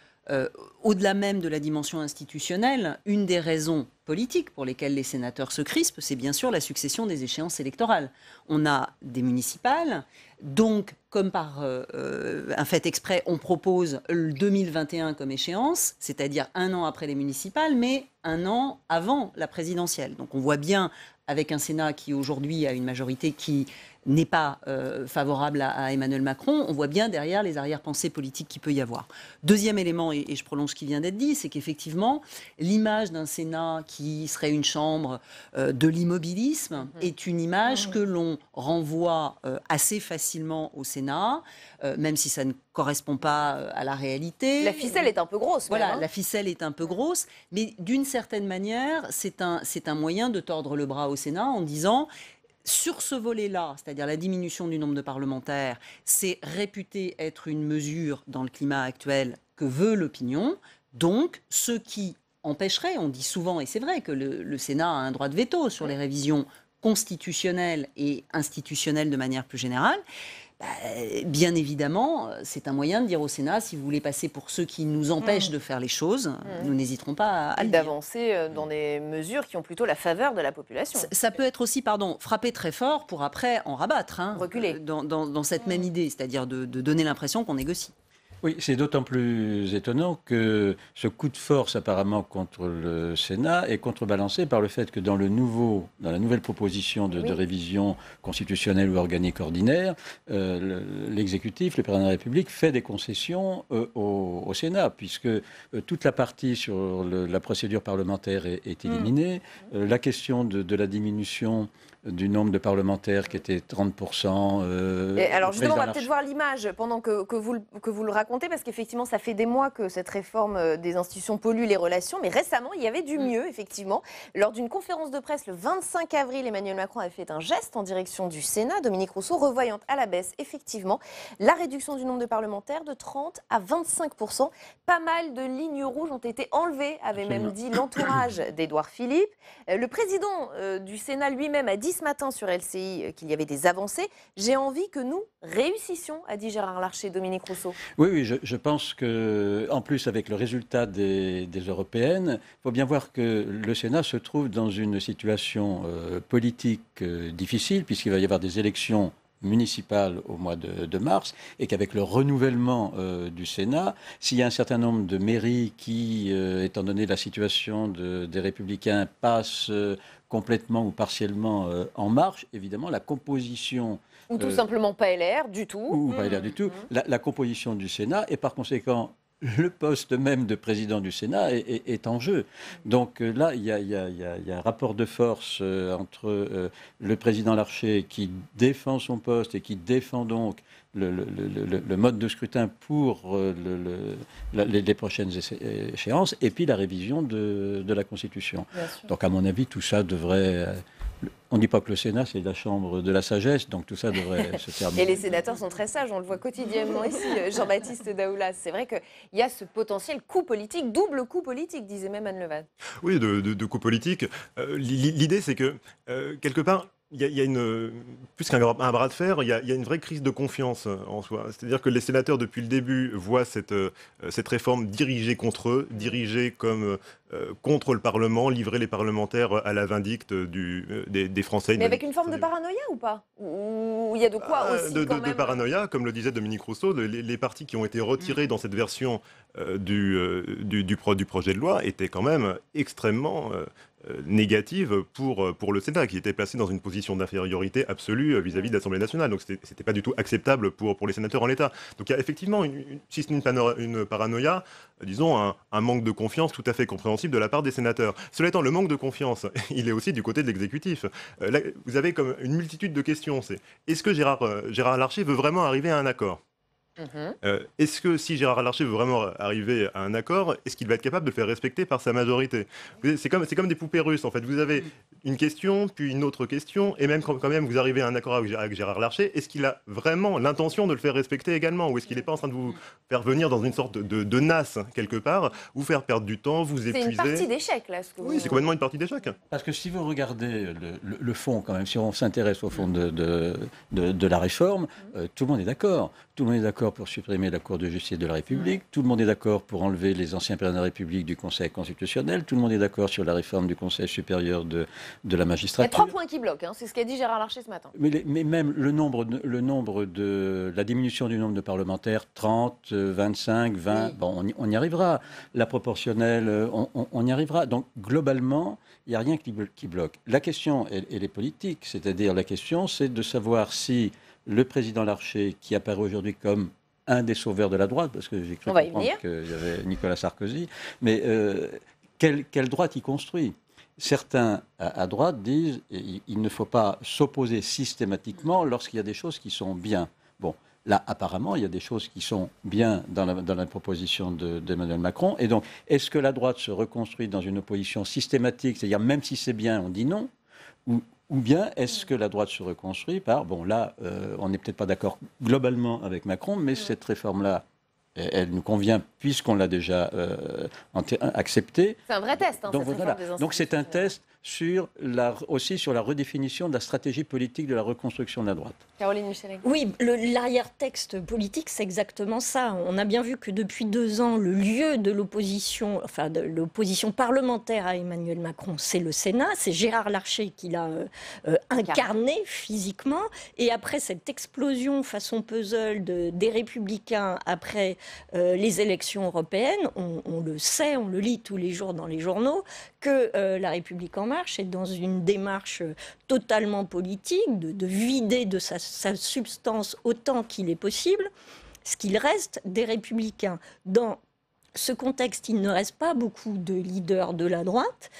au-delà même de la dimension institutionnelle, une des raisons politiques pour lesquelles les sénateurs se crispent, c'est bien sûr la succession des échéances électorales. On a des municipales, donc, comme par un fait exprès, on propose le 2021 comme échéance, c'est-à-dire 1 an après les municipales, mais 1 an avant la présidentielle. Donc on voit bien, avec un Sénat qui aujourd'hui a une majorité qui n'est pas favorable à Emmanuel Macron, on voit bien derrière les arrière-pensées politiques qu'il peut y avoir. Deuxième élément, et je prolonge ce qui vient d'être dit, c'est qu'effectivement, l'image d'un Sénat qui serait une chambre de l'immobilisme est une image que l'on renvoie assez facilement au Sénat, même si ça ne correspond pas à la réalité. La ficelle est un peu grosse. Voilà, même, la ficelle est un peu grosse, mais d'une certaine manière, c'est un moyen de tordre le bras au Sénat en disant... Sur ce volet-là, c'est-à-dire la diminution du nombre de parlementaires, c'est réputé être une mesure dans le climat actuel que veut l'opinion. Donc, ce qui empêcherait, on dit souvent, et c'est vrai que le Sénat a un droit de veto sur les révisions constitutionnelles et institutionnelles de manière plus générale, bien évidemment, c'est un moyen de dire au Sénat, si vous voulez passer pour ceux qui nous empêchent de faire les choses, nous n'hésiterons pas à le dire. D'avancer dans des mesures qui ont plutôt la faveur de la population. Ça peut être aussi, frapper très fort pour après en rabattre. Reculer. Dans cette même idée, c'est-à-dire de donner l'impression qu'on négocie. Oui, c'est d'autant plus étonnant que ce coup de force apparemment contre le Sénat est contrebalancé par le fait que dans la nouvelle proposition de révision constitutionnelle ou organique ordinaire, l'exécutif, le président de la République, fait des concessions au Sénat, puisque toute la partie sur la procédure parlementaire est éliminée. La question de la diminution du nombre de parlementaires qui était 30%. Et alors justement, on va peut-être voir l'image pendant que vous le racontez, parce qu'effectivement, ça fait des mois que cette réforme des institutions pollue les relations, mais récemment, il y avait du mieux, effectivement. Lors d'une conférence de presse le 25 avril, Emmanuel Macron avait fait un geste en direction du Sénat, Dominique Rousseau, revoyant à la baisse, effectivement, la réduction du nombre de parlementaires de 30 à 25%. Pas mal de lignes rouges ont été enlevées, avait même dit l'entourage d'Édouard Philippe. Le président du Sénat lui-même a dit ce matin sur LCI qu'il y avait des avancées. J'ai envie que nous réussissions, a dit Gérard Larcher. Dominique Rousseau. Oui, je pense que, en plus, avec le résultat des européennes, il faut bien voir que le Sénat se trouve dans une situation politique difficile, puisqu'il va y avoir des élections municipales au mois de mars, et qu'avec le renouvellement du Sénat, s'il y a un certain nombre de mairies qui, étant donné la situation des Républicains, passent complètement ou partiellement en marche, évidemment, la composition... Ou tout simplement pas LR du tout. Ou pas LR du tout. La composition du Sénat, et par conséquent, le poste même de président du Sénat est en jeu. Donc là, il y a un rapport de force entre le président Larcher qui défend son poste et qui défend donc le mode de scrutin pour les prochaines échéances, et puis la révision de la Constitution. Donc à mon avis, tout ça devrait... On ne dit pas que le Sénat, c'est la chambre de la sagesse, donc tout ça devrait se terminer. Et les sénateurs sont très sages, on le voit quotidiennement ici, Jean-Baptiste Daoulas. C'est vrai qu'il y a ce potentiel coup politique, double coup politique, disait même Anne Levade. Oui, de coup politique. L'idée, c'est que, quelque part, il y a plus qu'un bras de fer, il y a une vraie crise de confiance en soi. C'est-à-dire que les sénateurs, depuis le début, voient cette réforme dirigée contre eux, dirigée comme contre le Parlement, livrer les parlementaires à la vindicte des Français. Mais avec une forme de paranoïa ou pas? Ou il y a de quoi aussi de paranoïa, comme le disait Dominique Rousseau, les partis qui ont été retirés dans cette version du projet de loi étaient quand même extrêmement négative pour le Sénat, qui était placé dans une position d'infériorité absolue vis-à-vis de l'Assemblée nationale. Donc c'était pas du tout acceptable pour les sénateurs en l'état. Donc il y a effectivement, si ce n'est une paranoïa, disons un manque de confiance tout à fait compréhensible de la part des sénateurs. Cela étant, le manque de confiance, il est aussi du côté de l'exécutif. Là, vous avez comme une multitude de questions. Est-ce que Gérard Larcher veut vraiment arriver à un accord ? Est-ce que si Gérard Larcher veut vraiment arriver à un accord, est-ce qu'il va être capable de le faire respecter par sa majorité? C'est comme des poupées russes en fait. Vous avez une question, puis une autre question, et même quand même vous arrivez à un accord avec Gérard Larcher, est-ce qu'il a vraiment l'intention de le faire respecter également? Ou est-ce qu'il n'est pas en train de vous faire venir dans une sorte de nasse quelque part, vous faire perdre du temps, vous épuiser? C'est une partie d'échec là. Oui, c'est complètement une partie d'échec. Parce que si vous regardez le fond quand même, si on s'intéresse au fond de la réforme, tout le monde est d'accord. Tout le monde est d'accord d'accord pour supprimer la Cour de justice de la République, tout le monde est d'accord pour enlever les anciens présidents de la République du Conseil constitutionnel, tout le monde est d'accord sur la réforme du Conseil supérieur de la magistrature. Il y a 3 points qui bloquent, hein, c'est ce qu'a dit Gérard Larcher ce matin. Mais même la diminution du nombre de parlementaires, 30, 25, 20, oui. Bon, on y arrivera. La proportionnelle, on y arrivera. Donc globalement, il n'y a rien qui bloque. La question, elle est politique, c'est-à-dire la question, c'est de savoir si le président Larcher, qui apparaît aujourd'hui comme un des sauveurs de la droite, parce que j'ai cru comprendre qu'il y avait Nicolas Sarkozy, mais quelle droite il construit ? Certains à droite disent qu'il ne faut pas s'opposer systématiquement lorsqu'il y a des choses qui sont bien. Bon, là, apparemment, il y a des choses qui sont bien dans la proposition d'Emmanuel Macron. Et donc, est-ce que la droite se reconstruit dans une opposition systématique, c'est-à-dire même si c'est bien, on dit non, ou bien est-ce que la droite se reconstruit par, bon là, on n'est peut-être pas d'accord globalement avec Macron, mais cette réforme-là, elle nous convient puisqu'on l'a déjà acceptée. C'est un vrai test. Hein, donc voilà. Donc c'est un test aussi sur la redéfinition de la stratégie politique de la reconstruction de la droite. Caroline Michelet. Oui, l'arrière-texte politique, c'est exactement ça. On a bien vu que depuis 2 ans, le lieu de l'opposition, enfin de l'opposition parlementaire à Emmanuel Macron, c'est le Sénat. C'est Gérard Larcher qui l'a incarné physiquement. Et après cette explosion façon puzzle des Républicains après les élections européennes, on le sait, on le lit tous les jours dans les journaux, que La République En Marche est dans une démarche totalement politique, de vider de sa substance autant qu'il est possible ce qu'il reste des Républicains. Dans ce contexte, il ne reste pas beaucoup de leaders de la droite.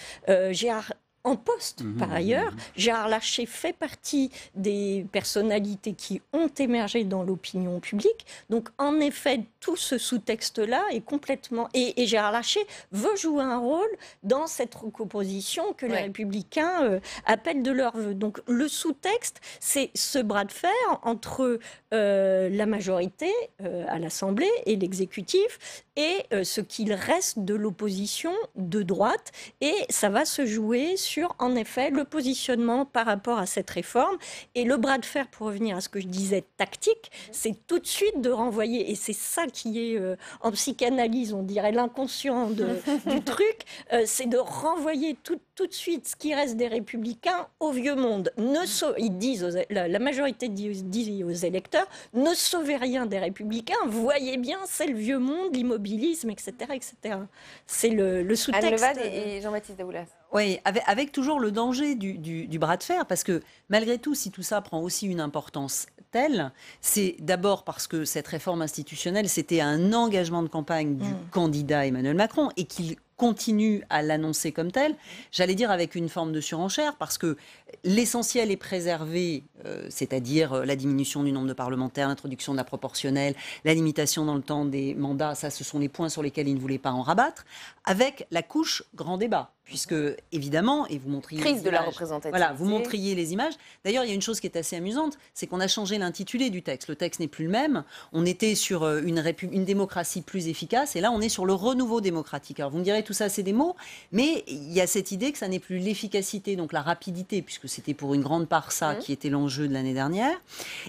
Gérard en poste, par ailleurs. Gérard Larcher fait partie des personnalités qui ont émergé dans l'opinion publique. Donc, en effet, tout ce sous-texte-là est complètement... Et Gérard Larcher veut jouer un rôle dans cette recomposition que les Républicains appellent de leur vœu. Donc, le sous-texte, c'est ce bras de fer entre la majorité à l'Assemblée et l'exécutif et ce qu'il reste de l'opposition de droite. Et ça va se jouer sur, en effet, le positionnement par rapport à cette réforme. Et le bras de fer, pour revenir à ce que je disais, tactique, c'est tout de suite de renvoyer, et c'est ça qui est, en psychanalyse, on dirait l'inconscient du truc, c'est de renvoyer tout de suite ce qui reste des Républicains au vieux monde. Ils disent, la majorité dit aux électeurs, ne sauvez rien des Républicains, voyez bien, c'est le vieux monde, l'immobilisme, etc. etc. C'est le sous-texte. Anne Levade et Jean-Baptiste Daoulas. Oui, avec toujours le danger du bras de fer, parce que malgré tout, si tout ça prend aussi une importance telle, c'est d'abord parce que cette réforme institutionnelle, c'était un engagement de campagne du candidat Emmanuel Macron et qu'il continue à l'annoncer comme tel, j'allais dire avec une forme de surenchère, parce que l'essentiel est préservé, c'est-à-dire la diminution du nombre de parlementaires, l'introduction de la proportionnelle, la limitation dans le temps des mandats, ça ce sont les points sur lesquels il ne voulait pas en rabattre, avec la couche grand débat. Puisque, évidemment, et vous montriez crise de la représentativité. Voilà, vous montriez les images. D'ailleurs, il y a une chose qui est assez amusante, c'est qu'on a changé l'intitulé du texte. Le texte n'est plus le même. On était sur une démocratie plus efficace, et là, on est sur le renouveau démocratique. Alors, vous me direz, tout ça, c'est des mots, mais il y a cette idée que ça n'est plus l'efficacité, donc la rapidité, puisque c'était pour une grande part ça qui était l'enjeu de l'année dernière,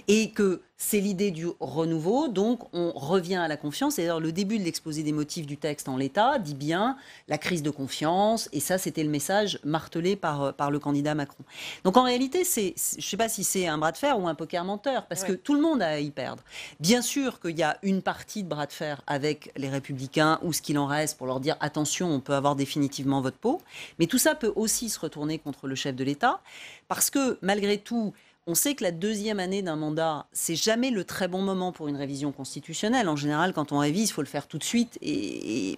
et que c'est l'idée du renouveau, donc on revient à la confiance. Et d'ailleurs, le début de l'exposé des motifs du texte en l'état dit bien la crise de confiance, et ça, c'était le message martelé par le candidat Macron. Donc en réalité, je ne sais pas si c'est un bras de fer ou un poker menteur, parce que tout le monde a à y perdre. Bien sûr qu'il y a une partie de bras de fer avec les Républicains, ou ce qu'il en reste, pour leur dire attention, on peut avoir définitivement votre peau, mais tout ça peut aussi se retourner contre le chef de l'État, parce que malgré tout, on sait que la deuxième année d'un mandat, c'est jamais le très bon moment pour une révision constitutionnelle. En général, quand on révise, il faut le faire tout de suite,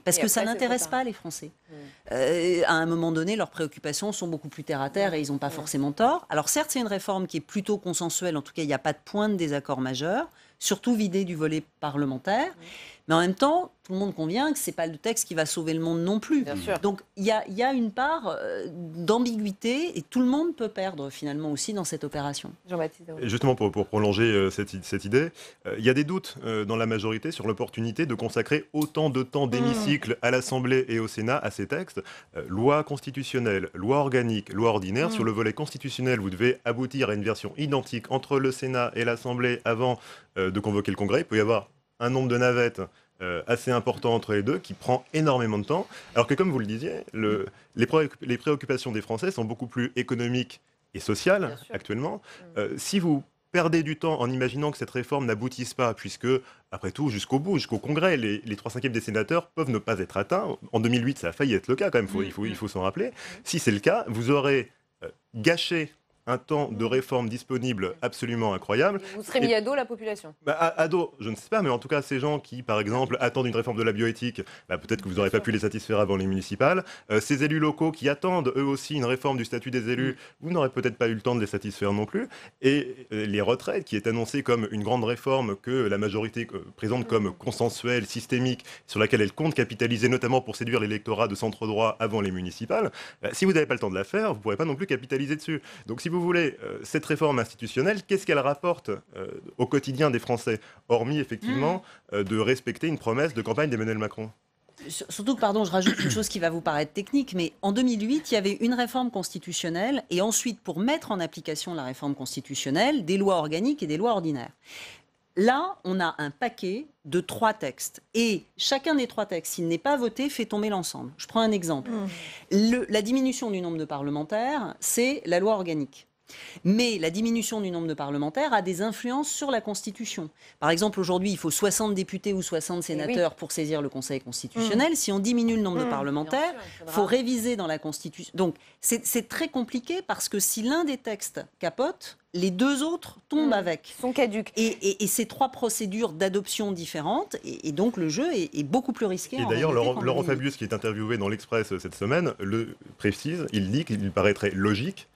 parce que ça n'intéresse pas les Français. À un moment donné, leurs préoccupations sont beaucoup plus terre à terre et ils n'ont pas forcément tort. Alors certes, c'est une réforme qui est plutôt consensuelle. En tout cas, il n'y a pas de point de désaccord majeur, surtout vidé du volet parlementaire. Mais en même temps, tout le monde convient que ce n'est pas le texte qui va sauver le monde non plus. Donc il y a une part d'ambiguïté, et tout le monde peut perdre finalement aussi dans cette opération. Jean-Baptiste Daoulas. Justement, pour prolonger cette idée, il y a des doutes dans la majorité sur l'opportunité de consacrer autant de temps d'hémicycle à l'Assemblée et au Sénat à ces textes. Loi constitutionnelle, loi organique, loi ordinaire. Sur le volet constitutionnel, vous devez aboutir à une version identique entre le Sénat et l'Assemblée avant de convoquer le Congrès. Il peut y avoir un nombre de navettes assez important entre les deux, qui prend énormément de temps, alors que comme vous le disiez, les préoccupations des Français sont beaucoup plus économiques et sociales actuellement. Si vous perdez du temps en imaginant que cette réforme n'aboutisse pas, puisque, après tout, jusqu'au bout, jusqu'au Congrès, les 3/5 des sénateurs peuvent ne pas être atteints. En 2008, ça a failli être le cas quand même, il faut s'en rappeler. Si c'est le cas, vous aurez gâché un temps de réforme disponible absolument incroyable. Vous serez mis à dos la population. À dos, je ne sais pas, mais en tout cas, ces gens qui, par exemple, attendent une réforme de la bioéthique, peut-être que vous n'aurez pas pu les satisfaire avant les municipales. Ces élus locaux qui attendent, eux aussi, une réforme du statut des élus, vous n'aurez peut-être pas eu le temps de les satisfaire non plus. Et les retraites, qui est annoncée comme une grande réforme que la majorité présente comme consensuelle, systémique, sur laquelle elle compte capitaliser, notamment pour séduire l'électorat de centre-droit avant les municipales, si vous n'avez pas le temps de la faire, vous ne pourrez pas non plus capitaliser dessus. Donc si vous voulez, cette réforme institutionnelle, qu'est-ce qu'elle rapporte au quotidien des Français, hormis effectivement de respecter une promesse de campagne d'Emmanuel Macron? Surtout que, pardon, je rajoute une chose qui va vous paraître technique, mais en 2008, il y avait une réforme constitutionnelle et ensuite, pour mettre en application la réforme constitutionnelle, des lois organiques et des lois ordinaires. Là, on a un paquet de 3 textes. Et chacun des 3 textes, s'il n'est pas voté, fait tomber l'ensemble. Je prends un exemple. La diminution du nombre de parlementaires, c'est la loi organique. Mais la diminution du nombre de parlementaires a des influences sur la Constitution. Par exemple, aujourd'hui, il faut 60 députés ou 60 sénateurs pour saisir le Conseil constitutionnel. Si on diminue le nombre de parlementaires, il faut réviser dans la Constitution. Donc, c'est très compliqué parce que si l'un des textes capote, les 2 autres tombent avec. Ils sont caducs. Et ces 3 procédures d'adoption différentes, et donc le jeu est beaucoup plus risqué. Et d'ailleurs, Laurent Fabius, qui est interviewé dans l'Express cette semaine, le précise, il dit qu'il paraîtrait logique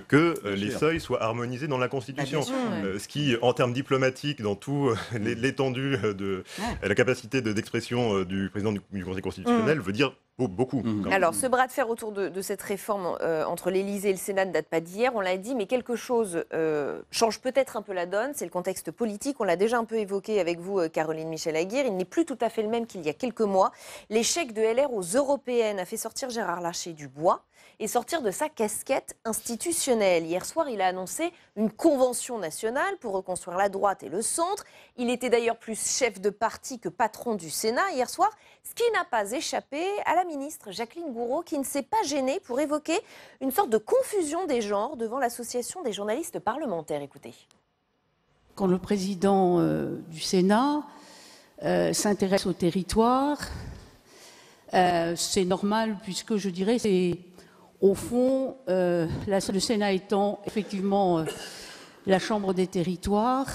que les seuils soient harmonisés dans la Constitution. Ce qui, en termes diplomatiques, dans tout l'étendue de la capacité d'expression du président du Conseil constitutionnel, veut dire beaucoup. Alors, ce bras de fer autour de cette réforme entre l'Élysée et le Sénat ne date pas d'hier, on l'a dit, mais quelque chose change peut-être un peu la donne, c'est le contexte politique. On l'a déjà un peu évoqué avec vous, Caroline Michel-Aguirre. Il n'est plus tout à fait le même qu'il y a quelques mois. L'échec de LR aux européennes a fait sortir Gérard Larcher du bois et sortir de sa casquette institutionnelle. Hier soir, il a annoncé une convention nationale pour reconstruire la droite et le centre. Il était d'ailleurs plus chef de parti que patron du Sénat hier soir, ce qui n'a pas échappé à la ministre Jacqueline Gourault, qui ne s'est pas gênée pour évoquer une sorte de confusion des genres devant l'association des journalistes parlementaires. Écoutez. Quand le président du Sénat s'intéresse au territoire, c'est normal, puisque je dirais c'est... Au fond, le Sénat étant effectivement la Chambre des territoires,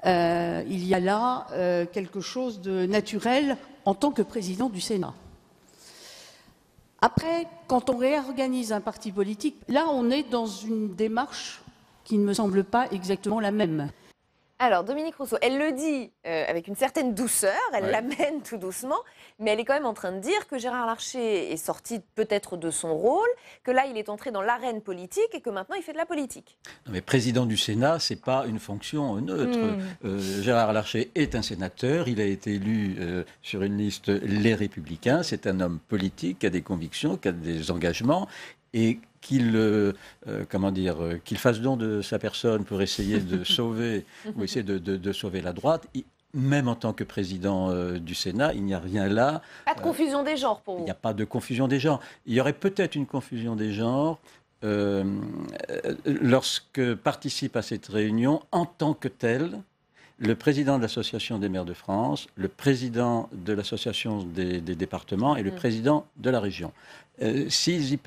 il y a là quelque chose de naturel en tant que président du Sénat. Après, quand on réorganise un parti politique, là on est dans une démarche qui ne me semble pas exactement la même. Alors, Dominique Rousseau, elle le dit avec une certaine douceur, elle l'amène tout doucement, mais elle est quand même en train de dire que Gérard Larcher est sorti peut-être de son rôle, que là, il est entré dans l'arène politique et que maintenant, il fait de la politique. Non, mais président du Sénat, ce n'est pas une fonction neutre. Gérard Larcher est un sénateur, il a été élu sur une liste Les Républicains, c'est un homme politique qui a des convictions, qui a des engagements, et qu'il fasse don de sa personne pour essayer de sauver, ou essayer de sauver la droite. Même en tant que président du Sénat, il n'y a rien là. Pas de confusion des genres pour vous. Il n'y a pas de confusion des genres. Il y aurait peut-être une confusion des genres lorsque participe à cette réunion en tant que tel le président de l'Association des maires de France, le président de l'Association des départements et le président de la région. Si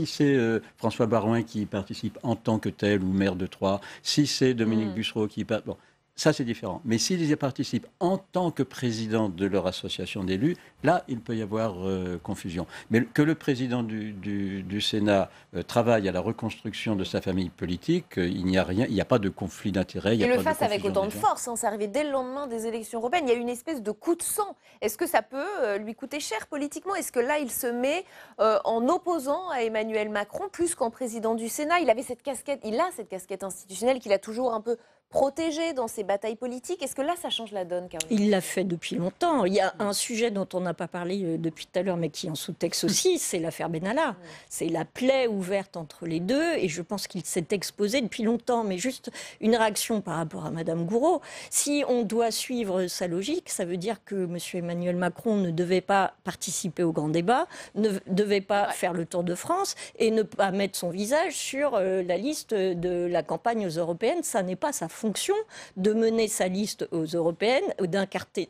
c'est François Baroin qui participe en tant que tel ou maire de Troyes, si c'est Dominique Bussereau qui participe... Bon, ça, c'est différent. Mais s'ils y participent en tant que président de leur association d'élus, là, il peut y avoir confusion. Mais que le président du Sénat travaille à la reconstruction de sa famille politique, il n'y a rien, il n'y a pas de conflit d'intérêts. Et le fasse avec autant de force, c'est arrivé dès le lendemain des élections européennes. Il y a une espèce de coup de sang. Est-ce que ça peut lui coûter cher politiquement? Est-ce que là, il se met en opposant à Emmanuel Macron plus qu'en président du Sénat? Il a cette casquette institutionnelle qu'il a toujours un peu protégé dans ses batailles politiques. Est-ce que là, ça change la donne, Caroline? Il l'a fait depuis longtemps. Il y a un sujet dont on n'a pas parlé depuis tout à l'heure, mais qui est en sous-texte aussi, c'est l'affaire Benalla. C'est la plaie ouverte entre les deux, et je pense qu'il s'est exposé depuis longtemps. Mais juste une réaction par rapport à Madame Gourault. Si on doit suivre sa logique, ça veut dire que M. Emmanuel Macron ne devait pas participer au grand débat, ne devait pas faire le tour de France et ne pas mettre son visage sur la liste de la campagne aux européennes. Ça n'est pas sa fonction de mener sa liste aux européennes,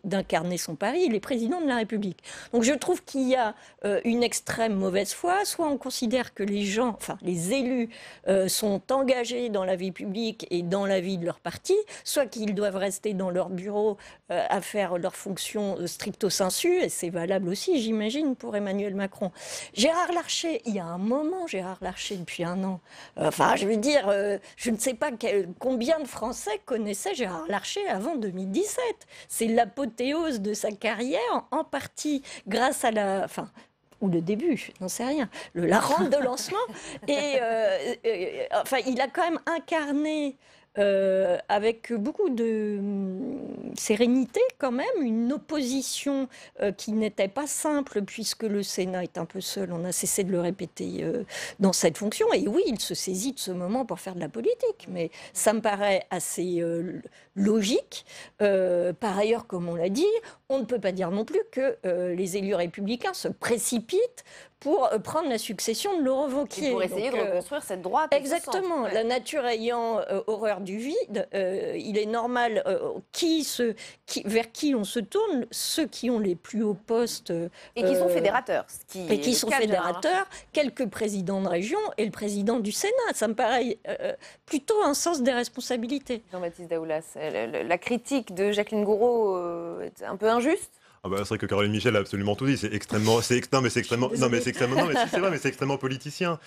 d'incarner son pari. Il est président de la République. Donc je trouve qu'il y a une extrême mauvaise foi. Soit on considère que les gens, enfin les élus, sont engagés dans la vie publique et dans la vie de leur parti, soit qu'ils doivent rester dans leur bureau à faire leurs fonctions stricto sensu, et c'est valable aussi, j'imagine, pour Emmanuel Macron. Gérard Larcher, il y a un moment, Gérard Larcher, depuis un an, enfin, je veux dire, je ne sais pas combien de Français connaissaient Gérard Larcher avant 2017. C'est l'apothéose de sa carrière, en partie grâce à la... Enfin, ou le début, n'en sais rien, la rampe de lancement. Et enfin, il a quand même incarné avec beaucoup de sérénité quand même, une opposition qui n'était pas simple puisque le Sénat est un peu seul, on a cessé de le répéter dans cette fonction. Et oui, il se saisit de ce moment pour faire de la politique, mais ça me paraît assez logique. Par ailleurs, comme on l'a dit, on ne peut pas dire non plus que les élus républicains se précipitent pour prendre la succession de Laurent Wauquiez. Et pour essayer de reconstruire cette droite. Exactement. La nature ayant horreur du vide, il est normal vers qui on se tourne, ceux qui ont les plus hauts postes. Et qui sont fédérateurs. Quelques présidents de région et le président du Sénat. Ça me paraît plutôt un sens des responsabilités. Jean-Baptiste Daoulas, la critique de Jacqueline Gourault est un peu injuste? Ah bah, c'est vrai que Caroline Michel a absolument tout dit. C'est extrêmement politicien.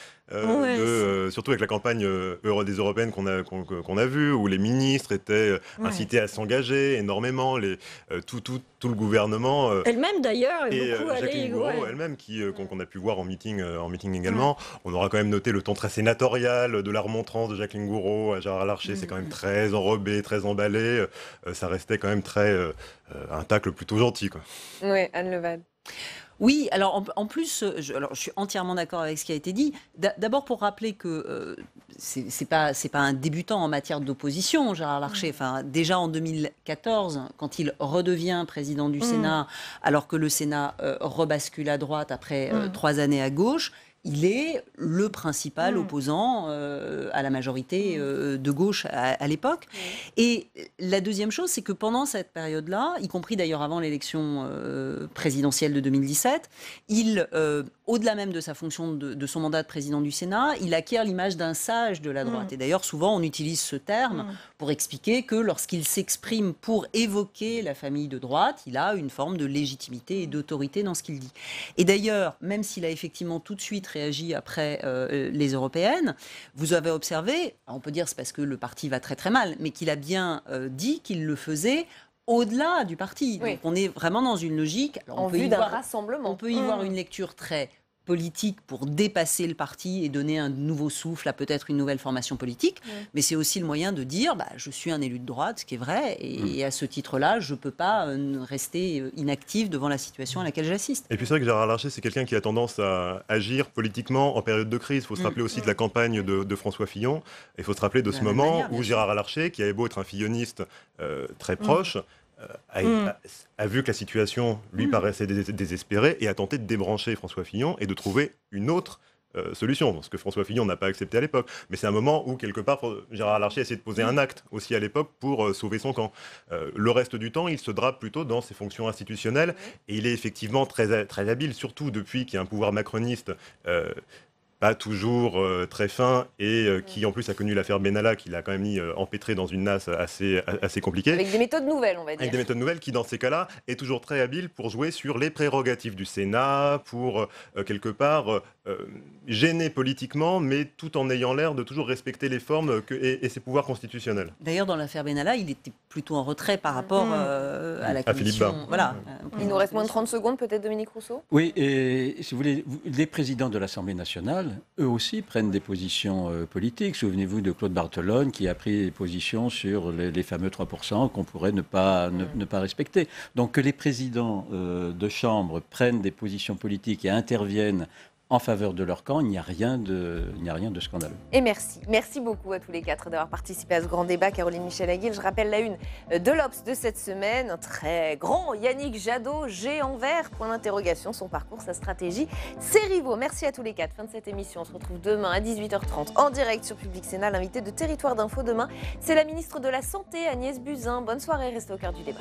Surtout avec la campagne des européennes qu'on a vue, où les ministres étaient incités à s'engager énormément, tout le gouvernement. Elle-même d'ailleurs est beaucoup allée. Jacqueline Gourault elle-même, qu'on a pu voir en meeting également. On aura quand même noté le ton très sénatorial de la remontrance de Jacqueline Gourault à Gérard Larcher. C'est quand même très enrobé, très emballé. Ça restait quand même très un tacle plutôt gentil, quoi. Oui, Anne Levade. Oui, alors en plus, je suis entièrement d'accord avec ce qui a été dit. D'abord pour rappeler que c'est pas un débutant en matière d'opposition, Gérard Larcher. Enfin, déjà en 2014, quand il redevient président du Sénat, alors que le Sénat rebascule à droite après 3 années à gauche, il est le principal opposant à la majorité de gauche à l'époque. Et la deuxième chose, c'est que pendant cette période-là, y compris d'ailleurs avant l'élection présidentielle de 2017, il, au-delà même de sa fonction de son mandat de président du Sénat, il acquiert l'image d'un sage de la droite. Et d'ailleurs, souvent, on utilise ce terme pour expliquer que lorsqu'il s'exprime pour évoquer la famille de droite, il a une forme de légitimité et d'autorité dans ce qu'il dit. Et d'ailleurs, même s'il a effectivement tout de suite réagi après les européennes, vous avez observé, on peut dire c'est parce que le parti va très très mal, mais qu'il a bien dit qu'il le faisait au-delà du parti. Donc on est vraiment dans une logique. Alors, en vue d'un rassemblement. On peut y voir une lecture très politique pour dépasser le parti et donner un nouveau souffle à peut-être une nouvelle formation politique, mais c'est aussi le moyen de dire je suis un élu de droite, ce qui est vrai, et à ce titre-là, je ne peux pas rester inactif devant la situation à laquelle j'assiste. Et puis c'est vrai que Gérard Larcher, c'est quelqu'un qui a tendance à agir politiquement en période de crise. Il faut se rappeler aussi de la campagne de François Fillon, il faut se rappeler de ce moment où Gérard Larcher, qui avait beau être un filloniste très proche, a vu que la situation lui paraissait désespérée et a tenté de débrancher François Fillon et de trouver une autre solution, ce que François Fillon n'a pas accepté à l'époque. Mais c'est un moment où, quelque part, Gérard Larcher a essayé de poser un acte aussi à l'époque pour sauver son camp. Le reste du temps, il se drape plutôt dans ses fonctions institutionnelles et il est effectivement très, très habile, surtout depuis qu'il y a un pouvoir macroniste pas toujours très fin et qui en plus a connu l'affaire Benalla qui l'a quand même mis empêtré dans une nasse assez compliquée. Avec des méthodes nouvelles, on va dire. Avec des méthodes nouvelles qui, dans ces cas-là, est toujours très habile pour jouer sur les prérogatives du Sénat, pour quelque part gêner politiquement, mais tout en ayant l'air de toujours respecter les formes et ses pouvoirs constitutionnels. D'ailleurs, dans l'affaire Benalla, il était plutôt en retrait par rapport à la commission. Voilà. Il nous reste moins de 30 secondes, peut-être, Dominique Rousseau ? Oui, et si vous voulez, les présidents de l'Assemblée nationale personnels, eux aussi prennent des positions politiques. Souvenez-vous de Claude Barthelone qui a pris des positions sur les fameux 3% qu'on pourrait ne pas respecter. Donc que les présidents de chambre prennent des positions politiques et interviennent en faveur de leur camp, il n'y a rien de scandaleux. Et merci. Merci beaucoup à tous les quatre d'avoir participé à ce grand débat. Caroline Michel-Aguil, je rappelle la une de l'Obs de cette semaine. Un très grand Yannick Jadot, géant vert, point d'interrogation, son parcours, sa stratégie, ses rivaux. Merci à tous les quatre. Fin de cette émission. On se retrouve demain à 18h30 en direct sur Public Sénat. L'invité de Territoire d'Info demain, c'est la ministre de la Santé, Agnès Buzyn. Bonne soirée, restez au cœur du débat.